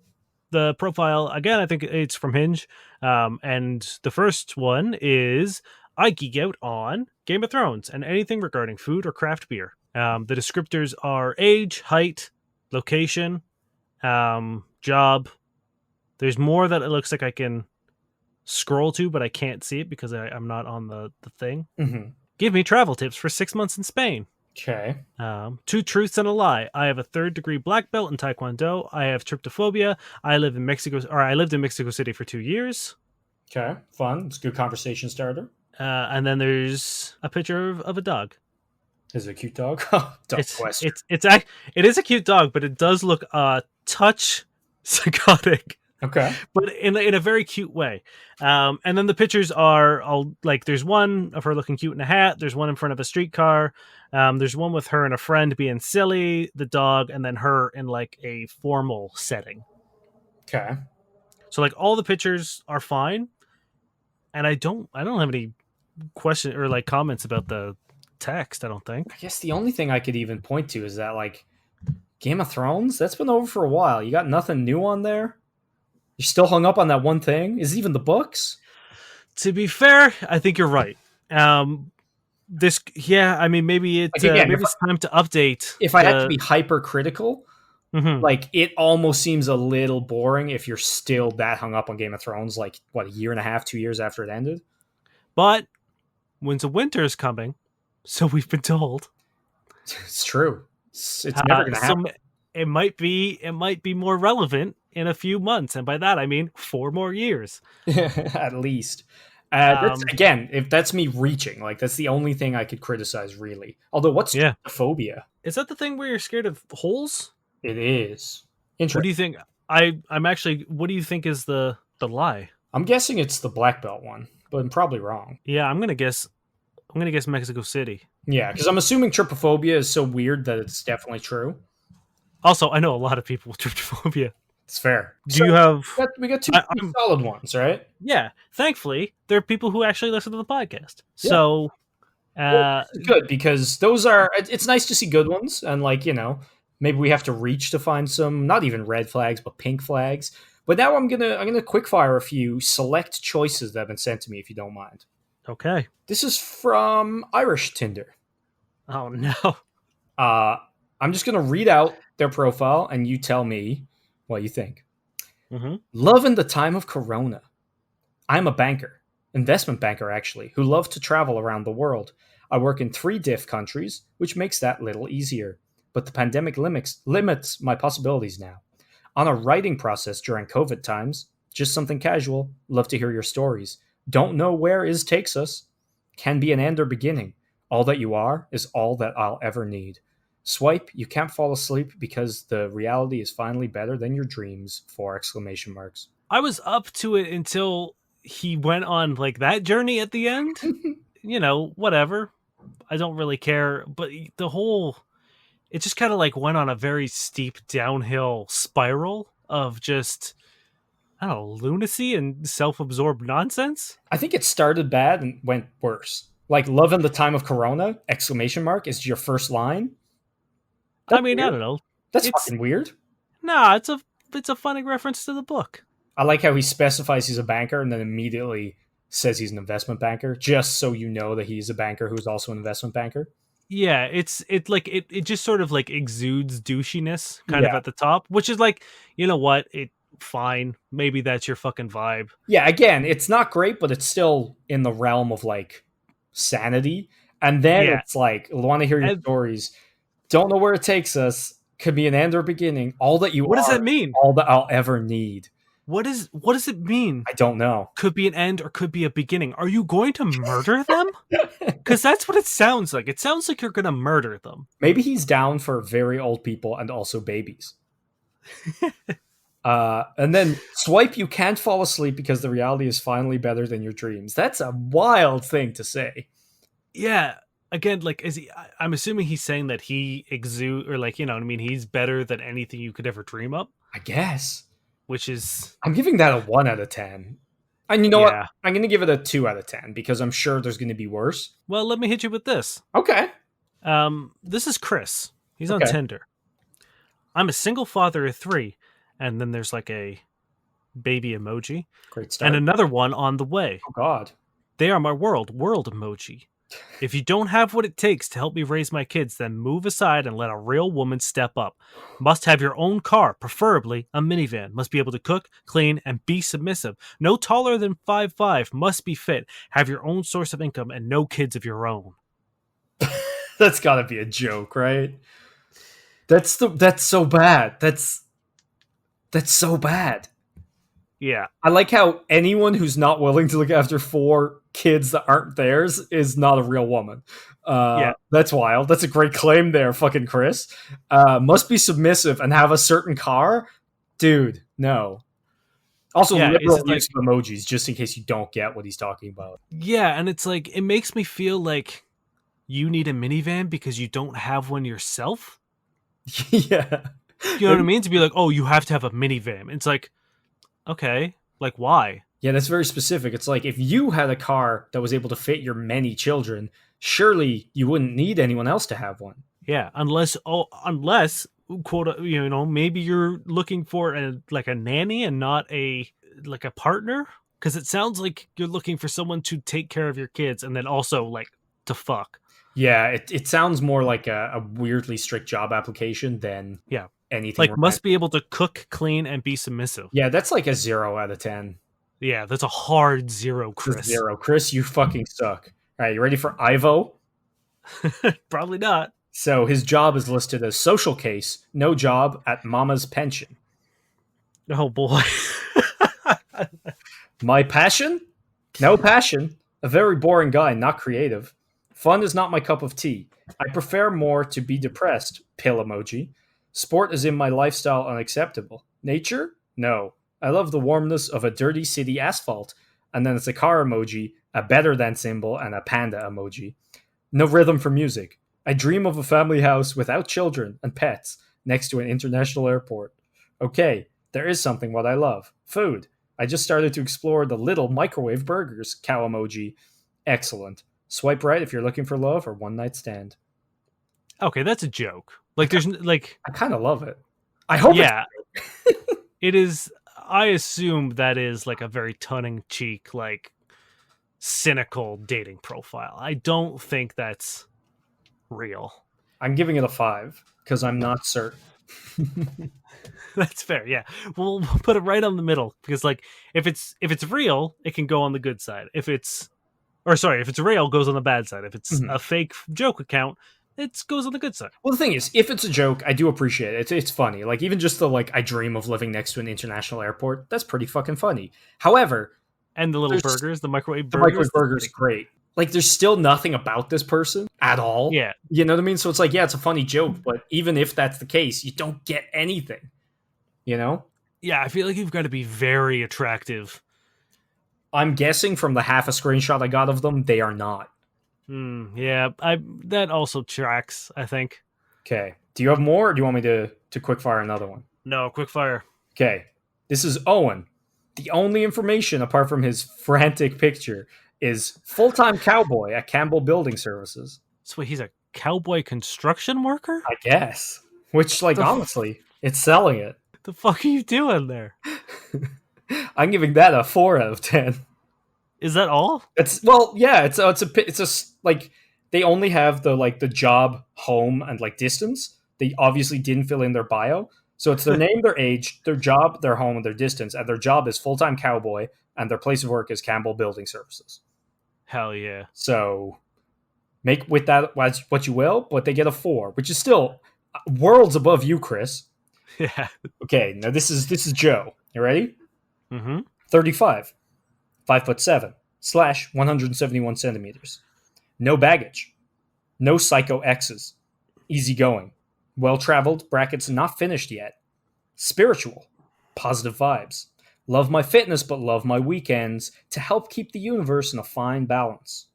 the profile again, I think it's from Hinge, and the first one is I geek out on Game of Thrones and anything regarding food or craft beer. The descriptors are age, height, location, job. There's more that it looks like I can scroll to, but I can't see it because I'm not on the thing. Mm-hmm. Give me travel tips for 6 months in Spain. Okay. Two truths and a lie. I have a 3rd-degree black belt in Taekwondo. I have tryptophobia. I lived in Mexico City for 2 years. Okay. Fun. It's a good conversation starter. And then there's a picture of a dog. Is it a cute dog? Dog question. It is a cute dog, but it does look a touch psychotic, Okay. but in a very cute way. And then the pictures are all like, there's one of her looking cute in a hat. There's one in front of a streetcar. There's one with her and a friend being silly, the dog, and then her in like a formal setting. Okay. So like all the pictures are fine, and I don't have any question or like comments about the text. I don't think. I guess the only thing I could even point to is that, like, Game of Thrones, that's been over for a while. You got nothing new on there? You're still hung up on that one thing? Is it even the books? To be fair, I think you're right. I mean, maybe Like, again, maybe it's time to update. If I had to be hypercritical, Mhm. like, it almost seems a little boring if you're still that hung up on Game of Thrones, like, what, a year and a half, 2 years after it ended? But winter is coming, so we've been told. It's true. It's never going to happen. So it might be more relevant in a few months, and by that I mean 4 more years. At least. Again, if that's me reaching, like, that's the only thing I could criticize, really. Although, what's phobia? Is that the thing where you're scared of holes? It is. What do you think? I'm actually. What do you think is the lie? I'm guessing it's the black belt one, but I'm probably wrong. Yeah, I'm gonna guess Mexico City. Yeah, because I'm assuming trypophobia is so weird that it's definitely true. Also, I know a lot of people with tryptophobia. It's fair. Do you have? We got two solid ones, right? Yeah. Thankfully, there are people who actually listen to the podcast. So, it's good because those are. It's nice to see good ones, and, like, maybe we have to reach to find some not even red flags but pink flags. But now I'm gonna quickfire a few select choices that have been sent to me, if you don't mind. Okay. This is from Irish Tinder. Oh no. I'm just gonna read out their profile, and you tell me what you think. Mm-hmm. Love in the time of Corona. I'm a banker, investment banker actually, who love to travel around the world. I work in 3 diff countries, which makes that little easier. But the pandemic limits my possibilities now. On a writing process during COVID times, just something casual. Love to hear your stories. Don't know where is takes us. Can be an end or beginning. All that you are is all that I'll ever need. Swipe, you can't fall asleep because the reality is finally better than your dreams, 4 exclamation marks. I was up to it until he went on like that journey at the end. Whatever. I don't really care, but it just kind of like went on a very steep downhill spiral of just, I don't know, lunacy and self-absorbed nonsense. I think it started bad and went worse. Like, love in the time of Corona, exclamation mark, is your first line. That's weird. I don't know. That's fucking weird. Nah, it's a funny reference to the book. I like how he specifies he's a banker and then immediately says he's an investment banker, just so you know that he's a banker who's also an investment banker. Yeah, it just sort of like exudes douchiness kind of Yeah. at the top, which is like, you know what? It fine. Maybe that's your fucking vibe. Yeah, again, it's not great, but it's still in the realm of like sanity. And then Yeah. it's like, want to hear your And stories. Don't know where it takes us. Could be an end or beginning. All that you what does that are, mean? all that I'll ever need. What does it mean? I don't know. Could be an end or could be a beginning. Are you going to murder them? Because that's what it sounds like. It sounds like you're going to murder them. Maybe he's down for very old people and also babies. And then swipe, you can't fall asleep because the reality is finally better than your dreams. That's a wild thing to say. Yeah. Again, like, I'm assuming he's saying that he exude, or like, you know what I mean? He's better than anything you could ever dream up, I guess. which is, I'm giving that a 1 out of 10. And you know what? yeah. I'm going to give it a 2 out of 10 because I'm sure there's going to be worse. Well, let me hit you with this. Okay. This is Chris. He's on Okay. Tinder. I'm a single father of 3, and then there's like a baby emoji Great start. and another one on the way. Oh, God. They are my world emoji. If you don't have what it takes to help me raise my kids, then move aside and let a real woman step up. Must have your own car, preferably a minivan. Must be able to cook, clean, and be submissive. No taller than 5'5". Must be fit. Have your own source of income and no kids of your own. That's got to be a joke, right? That's so bad. That's so bad. Yeah. I like how anyone who's not willing to look after 4 kids that aren't theirs is not a real woman. Yeah. That's wild. That's a great claim there, fucking Chris. Must be submissive and have a certain car? Dude, no. Also, Yeah, is liberal it like, use of emojis, just in case you don't get what he's talking about. yeah, and it's like, it makes me feel like you need a minivan because you don't have one yourself. Yeah. You know what I mean? To be like, oh, you have to have a minivan. It's like, okay, like why? Yeah, that's very specific. It's like if you had a car that was able to fit your many children, surely you wouldn't need anyone else to have one. Yeah, unless quote, you know, maybe you're looking for a nanny and not a like a partner, because it sounds like you're looking for someone to take care of your kids and then also like to fuck. Yeah, it sounds more like a weirdly strict job application than Yeah, anything. like must be able to cook, clean, and be submissive. Yeah, that's like a 0 out of 10. Yeah, that's a hard 0, It's a Chris. 0. Chris, you fucking suck. All right, you ready for Ivo? Probably not. So his job is listed as social case, no job at mama's pension. Oh boy. My passion? No passion. A very boring guy, not creative. Fun is not my cup of tea. I prefer more to be depressed. Pill emoji. Sport is in my lifestyle unacceptable. Nature? No. I love the warmness of a dirty city asphalt. And then it's a car emoji, a better than symbol, and a panda emoji. No rhythm for music. I dream of a family house without children and pets next to an international airport. Okay, there is something what I love. Food. I just started to explore the little microwave burgers. Cow emoji. Excellent. Swipe right if you're looking for love or one night stand. Okay, that's a joke. Like there's like, I kind of love it. I hope yeah, it is. I assume that is like a very tongue-in-cheek, like cynical dating profile. I don't think that's real. I'm giving it a 5 because I'm not certain. That's fair. Yeah, we'll put it right on the middle because, like, if it's real, it can go on the good side. If it's real, it goes on the bad side. If it's a fake joke account, it goes on the good side. Well, the thing is, if it's a joke, I do appreciate it. It's funny. Like, even just the, like, I dream of living next to an international airport, that's pretty fucking funny. However, And the little burgers, the microwave the burgers. microwave burger's great. Like, there's still nothing about this person at all. Yeah. You know what I mean? So it's like, yeah, it's a funny joke, but even if that's the case, you don't get anything. You know? Yeah, I feel like you've got to be very attractive. I'm guessing from the half a screenshot I got of them, they are not. Yeah, that also tracks, I think. Okay. Do you have more, or do you want me to quickfire another one? No, quick fire. Okay. This is Owen. The only information, apart from his frantic picture, is full-time cowboy at Campbell Building Services. So wait, he's a cowboy construction worker? I guess. Which, like, honestly, it's selling it. The fuck are you doing there? I'm giving that a 4 out of 10. Is that all? It's well, yeah. Like they only have the like the job, home, and like distance. They obviously didn't fill in their bio, so it's their name, their age, their job, their home, and their distance. And their job is full time cowboy, and their place of work is Campbell Building Services. Hell yeah. So make with that what you will, but they get a 4, which is still worlds above you, Chris. Yeah. Okay, now this is Joe. You ready? Mm-hmm. 35, 5'7" / 171 centimeters. No baggage. No psycho X's. Easygoing. Well traveled, brackets not finished yet. Spiritual. Positive vibes. Love my fitness, but love my weekends to help keep the universe in a fine balance.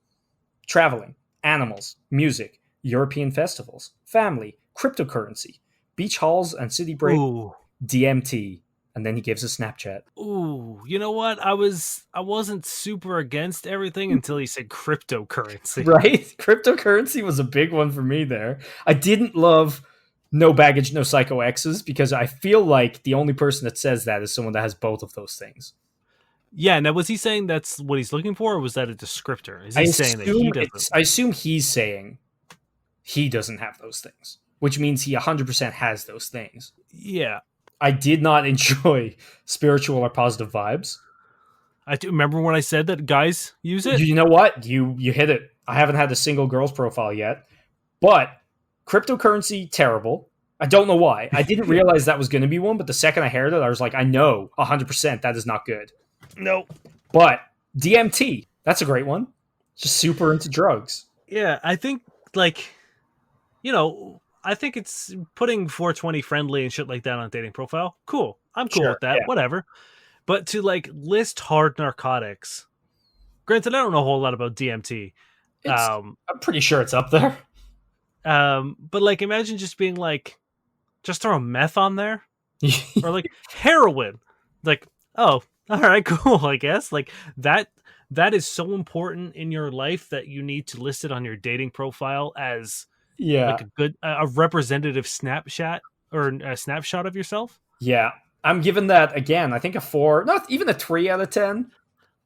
Traveling. Animals. Music. European festivals. Family. Cryptocurrency. Beach halls and city break. Ooh. DMT. And then he gives a Snapchat. Ooh. You know what? I wasn't super against everything until he said cryptocurrency. Right? Cryptocurrency was a big one for me there. I didn't love no baggage, no psycho X's because I feel like the only person that says that is someone that has both of those things. Yeah, now was he saying that's what he's looking for, or was that a descriptor? Is he saying that he doesn't? I assume he's saying he doesn't have those things, which means he 100% has those things. Yeah. I did not enjoy spiritual or positive vibes. I do remember when I said that guys use it. You know what? You hit it. I haven't had a single girl's profile yet, but cryptocurrency, terrible. I don't know why. I didn't realize that was going to be one, but the second I heard it, I was like, I know 100% that is not good. No. But DMT, that's a great one. Just super into drugs. Yeah, I think like, I think it's putting 420 friendly and shit like that on a dating profile. Cool. I'm cool with that. Yeah. Whatever. But to like list hard narcotics. Granted, I don't know a whole lot about DMT. I'm pretty sure it's up there. But like, imagine just being like, just throw meth on there, or like heroin. Like, oh, all right, cool. I guess like that is so important in your life that you need to list it on your dating profile as like a representative snapshot or a snapshot of yourself. Yeah, I'm giving that again. I think a 4, not even a 3 out of 10.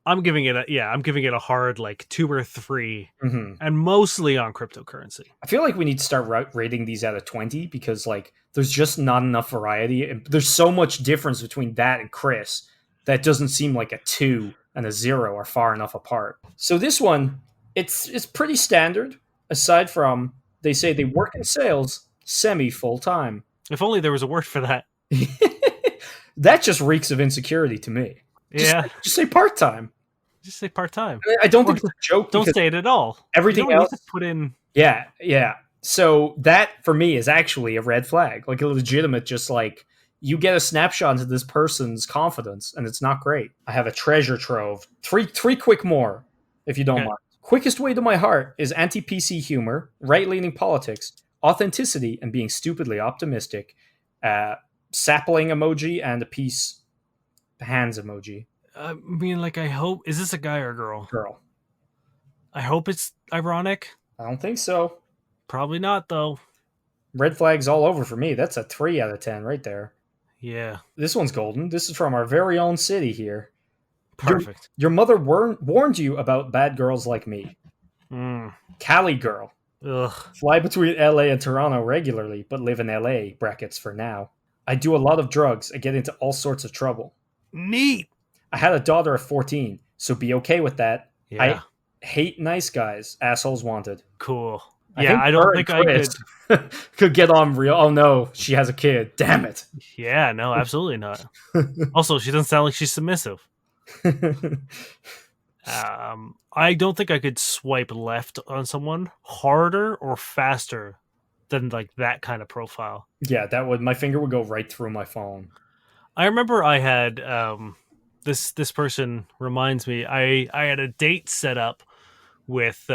I'm giving it a hard like 2 or 3, and mostly on cryptocurrency. I feel like we need to start rating these out of 20 because like there's just not enough variety, and there's so much difference between that and Chris that doesn't seem like a 2 and a 0 are far enough apart. So this one, it's pretty standard. Aside from they say they work in sales semi full time. If only there was a word for that. That just reeks of insecurity to me. Just say part time. Just say part time. I don't think it's a joke. Don't say it at all. Everything else need to put in. Yeah. So that for me is actually a red flag, like a legitimate. Just like you get a snapshot into this person's confidence, and it's not great. I have a treasure trove. Three quick more, if you don't mind. Quickest way to my heart is anti-PC humor, right-leaning politics, authenticity, and being stupidly optimistic. Sapling emoji and a peace hands emoji. I mean, like, I hope... Is this a guy or a girl? Girl. I hope it's ironic. I don't think so. Probably not, though. Red flags all over for me. That's a 3 out of 10 right there. Yeah. This one's golden. This is from our very own city here. Perfect. Your mother warned you about bad girls like me. Cali girl. Ugh. Fly between LA and Toronto regularly, but live in LA, brackets for now. I do a lot of drugs and get into all sorts of trouble. Neat. I had a daughter at 14, so be okay with that. Yeah. I hate nice guys. Assholes wanted. Cool. I don't think I could get on real. Oh no, she has a kid. Damn it. Yeah, no, absolutely not. Also, she doesn't sound like she's submissive. I don't think I could swipe left on someone harder or faster than like that kind of profile. Yeah, my finger would go right through my phone. I remember I had this person reminds me I had a date set up with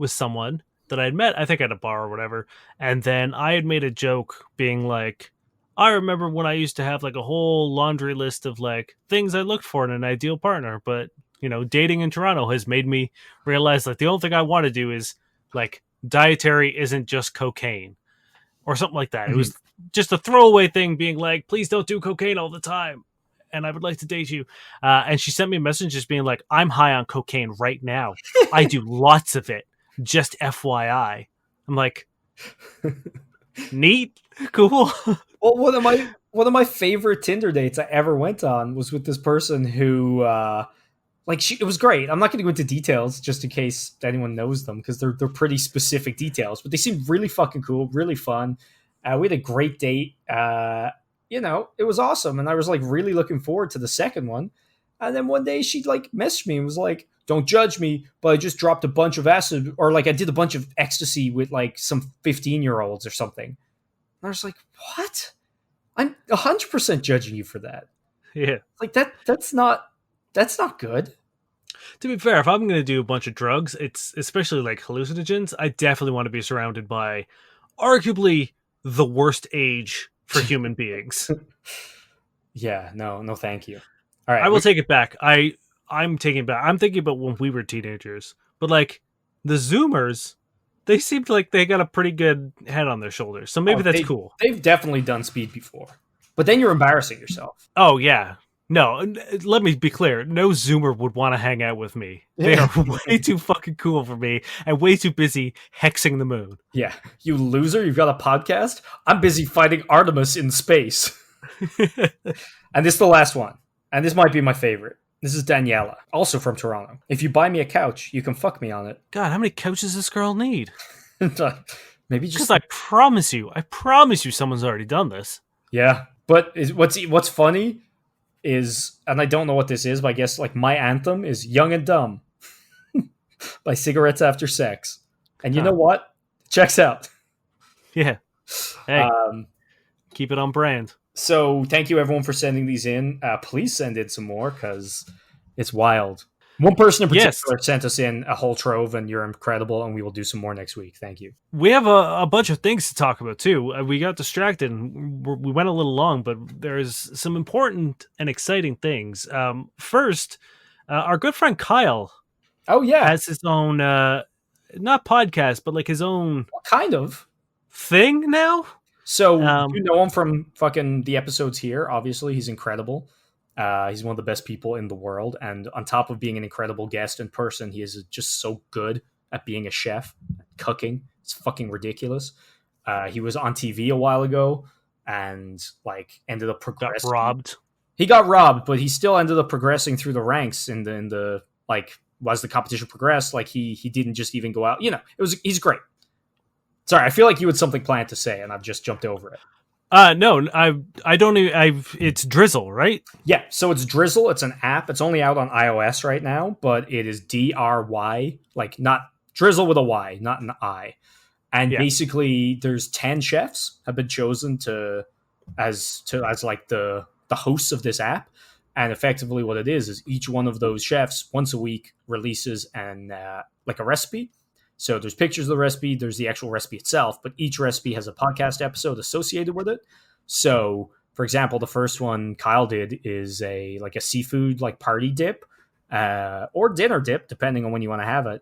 someone that I'd met, I think at a bar or whatever, and then I had made a joke being like, I remember when I used to have like a whole laundry list of like things I looked for in an ideal partner, but dating in Toronto has made me realize that the only thing I want to do is like dietary isn't just cocaine or something like that. It was just a throwaway thing being like, please don't do cocaine all the time. And I would like to date you. And she sent me a message just being like, I'm high on cocaine right now. I do lots of it. Just FYI. I'm like, neat, cool. Well, one of my favorite Tinder dates I ever went on was with this person who like it was great. I'm not going to go into details just in case anyone knows them because they're pretty specific details, but they seemed really fucking cool, really fun. We had a great date. It was awesome, and I was like really looking forward to the second one. And then one day she like messaged me and was like, "Don't judge me, but I just dropped a bunch of acid, or like I did a bunch of ecstasy with like some 15-year-olds or something." And I was like, "What? I'm 100% judging you for that. Yeah. Like that's not good." To be fair, if I'm going to do a bunch of drugs, it's especially like hallucinogens, I definitely want to be surrounded by arguably the worst age for human beings. Yeah, no, thank you. All I right, will take it back. I'm taking it back. I'm thinking about when we were teenagers. But like the Zoomers, they seemed like they got a pretty good head on their shoulders. So maybe that's cool. they've definitely done speed before, but then you're embarrassing yourself. Oh yeah. No, let me be clear. No Zoomer would want to hang out with me. They are way too fucking cool for me and way too busy hexing the moon. Yeah, you loser. You've got a podcast. I'm busy fighting Artemis in space. And this is the last one. And this might be my favorite. This is Daniela, also from Toronto. If you buy me a couch, you can fuck me on it. God, how many couches does this girl need? Maybe Because just I promise you, someone's already done this. yeah. But what's funny is, and I don't know what this is, but I guess like my anthem is "Young and Dumb" by Cigarettes After Sex. And you know what? Checks out. Yeah. Hey, Um, keep it on brand. So thank you everyone for sending these in. Please send in some more because it's wild. One person in particular sent us in a whole trove, and you're incredible. And we will do some more next week. Thank you. We have a bunch of things to talk about too. We got distracted and we went a little long, but there's some important and exciting things. First, our good friend Kyle Oh yeah, has his own not podcast, but like his own kind of thing now. So you know him from fucking the episodes here. Obviously, he's incredible. He's one of the best people in the world, and on top of being an incredible guest in person, he is just so good at being a chef, cooking. It's fucking ridiculous. He was on TV a while ago, and like ended up progressing. Got robbed. He got robbed, but he still ended up progressing through the ranks in the like as the competition progressed. Like he didn't just even go out. He's great. Sorry, I feel like you had something planned to say, and I've just jumped over it. No, I don't even. It's Drizzle, right? Yeah, so it's Drizzle. It's an app. It's only out on iOS right now, but it is DRY, like not Drizzle with a Y, not an I. And basically, there's 10 chefs have been chosen as like the hosts of this app. And effectively, what it is each one of those chefs once a week releases like a recipe. So there's pictures of the recipe, there's the actual recipe itself, but each recipe has a podcast episode associated with it. So, for example, the first one Kyle did is a seafood like party dip or dinner dip, depending on when you want to have it.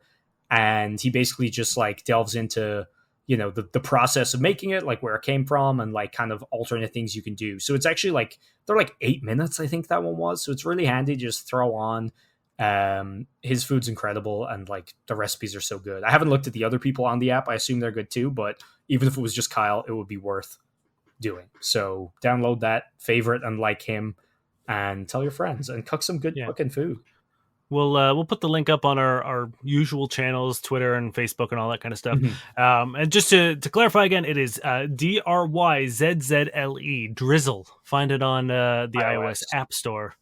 And he basically just like delves into the process of making it, like where it came from, and like kind of alternate things you can do. So it's actually like they're like 8 minutes, I think that one was. So it's really handy to just throw on. His food's incredible, and like the recipes are so good. I haven't looked at the other people on the app. I assume they're good too, but even if it was just Kyle, it would be worth doing. So download that, favorite and like him, and tell your friends and cook some good fucking food. We'll put the link up on our usual channels, Twitter and Facebook and all that kind of stuff. Mm-hmm. And just to clarify again, it is DRYZZLE, Drizzle. Find it on the iOS App Store.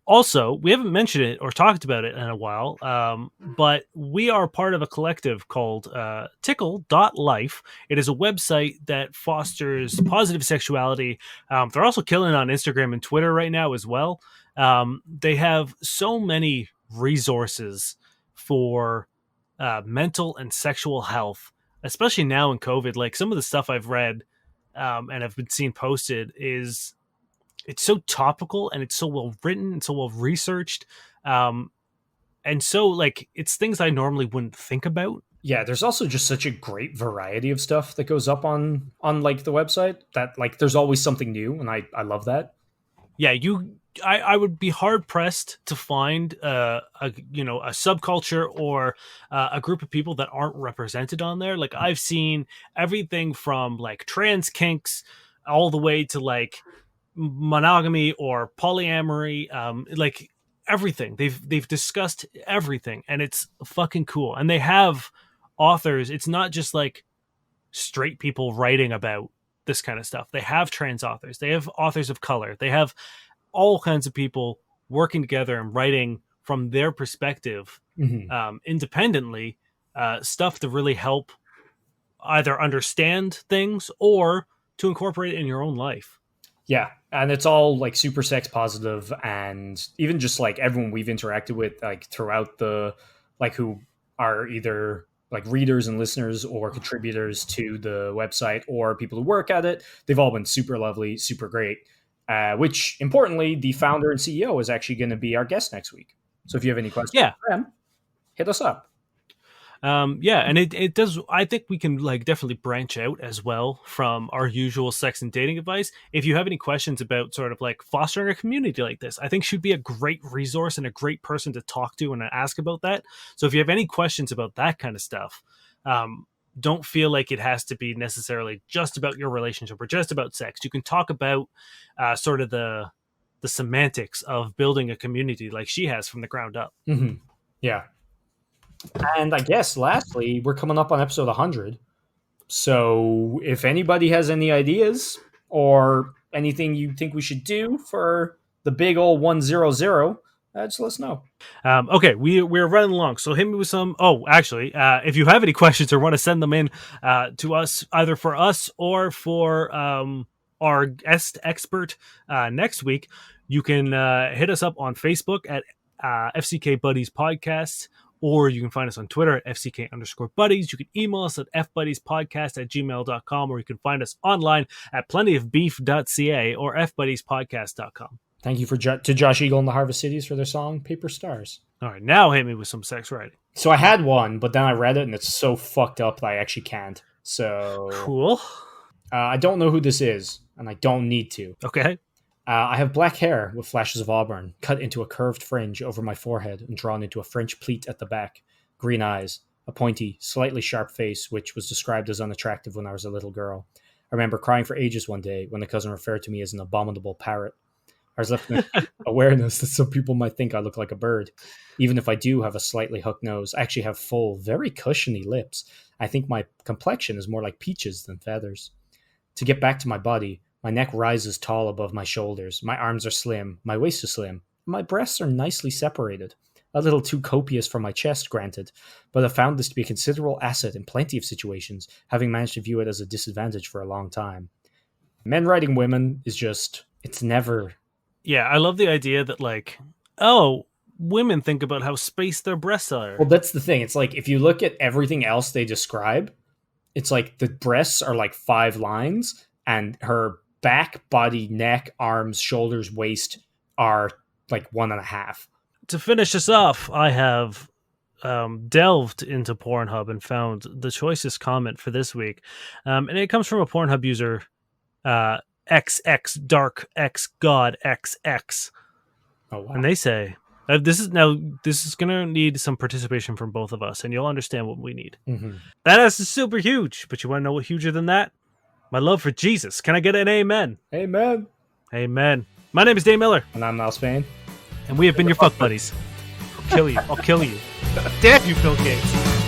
Also, we haven't mentioned it or talked about it in a while, but we are part of a collective called Tickle.life. It is a website that fosters positive sexuality. They're also killing it on Instagram and Twitter right now as well. They have so many resources for mental and sexual health, especially now in COVID. Like some of the stuff I've read and have been seen posted it's so topical and it's so well written and so well researched. And so like it's things I normally wouldn't think about. Yeah, there's also just such a great variety of stuff that goes up on like the website that like there's always something new, and I love that. Yeah, I would be hard pressed to find a a subculture or a group of people that aren't represented on there. Like I've seen everything from like trans kinks all the way to like monogamy or polyamory, like everything. They've discussed everything, and it's fucking cool. And they have authors. It's not just like straight people writing about this kind of stuff. They have trans authors. They have authors of color. They have all kinds of people working together and writing from their perspective, Mm-hmm. independently, stuff to really help either understand things or to incorporate it in your own life. Yeah, and it's all like super sex positive, and even just like everyone we've interacted with, like throughout the like who are either like readers and listeners or contributors to the website or people who work at it, they've all been super lovely, super great. Which importantly, the founder and CEO is actually going to be our guest next week. So if you have any questions Yeah. for them, hit us up. Yeah, and it does. I think we can like definitely branch out as well from our usual sex and dating advice. If you have any questions about sort of like fostering a community like this, I think she'd be a great resource and a great person to talk to and ask about that. So if you have any questions about that kind of stuff, don't feel like it has to be necessarily just about your relationship or just about sex. You can talk about sort of the semantics of building a community like she has from the ground up. Mm-hmm. Yeah. And I guess lastly, we're coming up on episode 100. So if anybody has any ideas or anything you think we should do for the big old 100, just let us know. Okay, we're running along, so hit me with some. Oh, actually, if you have any questions or want to send them in to us, either for us or for our guest expert next week, you can hit us up on Facebook at FCK Buddies Podcast, or you can find us on Twitter at FCK_buddies. You can email us at fbuddiespodcast@gmail.com, or you can find us online at plentyofbeef.ca or fbuddiespodcast.com. Thank you to Josh Eagle and the Harvest Cities for their song Paper Stars. All right, now hit me with some sex writing. So I had one, but then I read it and it's so fucked up that I actually can't. So Cool. I don't know who this is, and I don't need to. Okay. I have black hair with flashes of auburn, cut into a curved fringe over my forehead and drawn into a French pleat at the back. Green eyes, a pointy, slightly sharp face, which was described as unattractive when I was a little girl. I remember crying for ages one day when a cousin referred to me as an abominable parrot. I was left with awareness that some people might think I look like a bird. Even if I do have a slightly hooked nose, I actually have full, very cushiony lips. I think my complexion is more like peaches than feathers. To get back to my body, my neck rises tall above my shoulders. My arms are slim. My waist is slim. My breasts are nicely separated. A little too copious for my chest, granted, but I've found this to be a considerable asset in plenty of situations, having managed to view it as a disadvantage for a long time. Men writing women is just, it's never... Yeah, I love the idea that, like, oh, women think about how spaced their breasts are. Well, that's the thing. It's like, if you look at everything else they describe, it's like the breasts are like 5 lines, and her back, body, neck, arms, shoulders, waist are like 1.5. To finish this off, I have delved into Pornhub and found the choicest comment for this week. And it comes from a Pornhub user, XX Dark X God XX. Oh, wow. And they say, this is going to need some participation from both of us, and you'll understand what we need. Mm-hmm. That ass is super huge, but you want to know what huger than that? My love for Jesus. Can I get an amen? Amen. Amen. My name is Dain Miller. And I'm Niall Spain. And we have been your fuck buddies. I'll kill you. I'll kill you. Damn you, Bill Gates.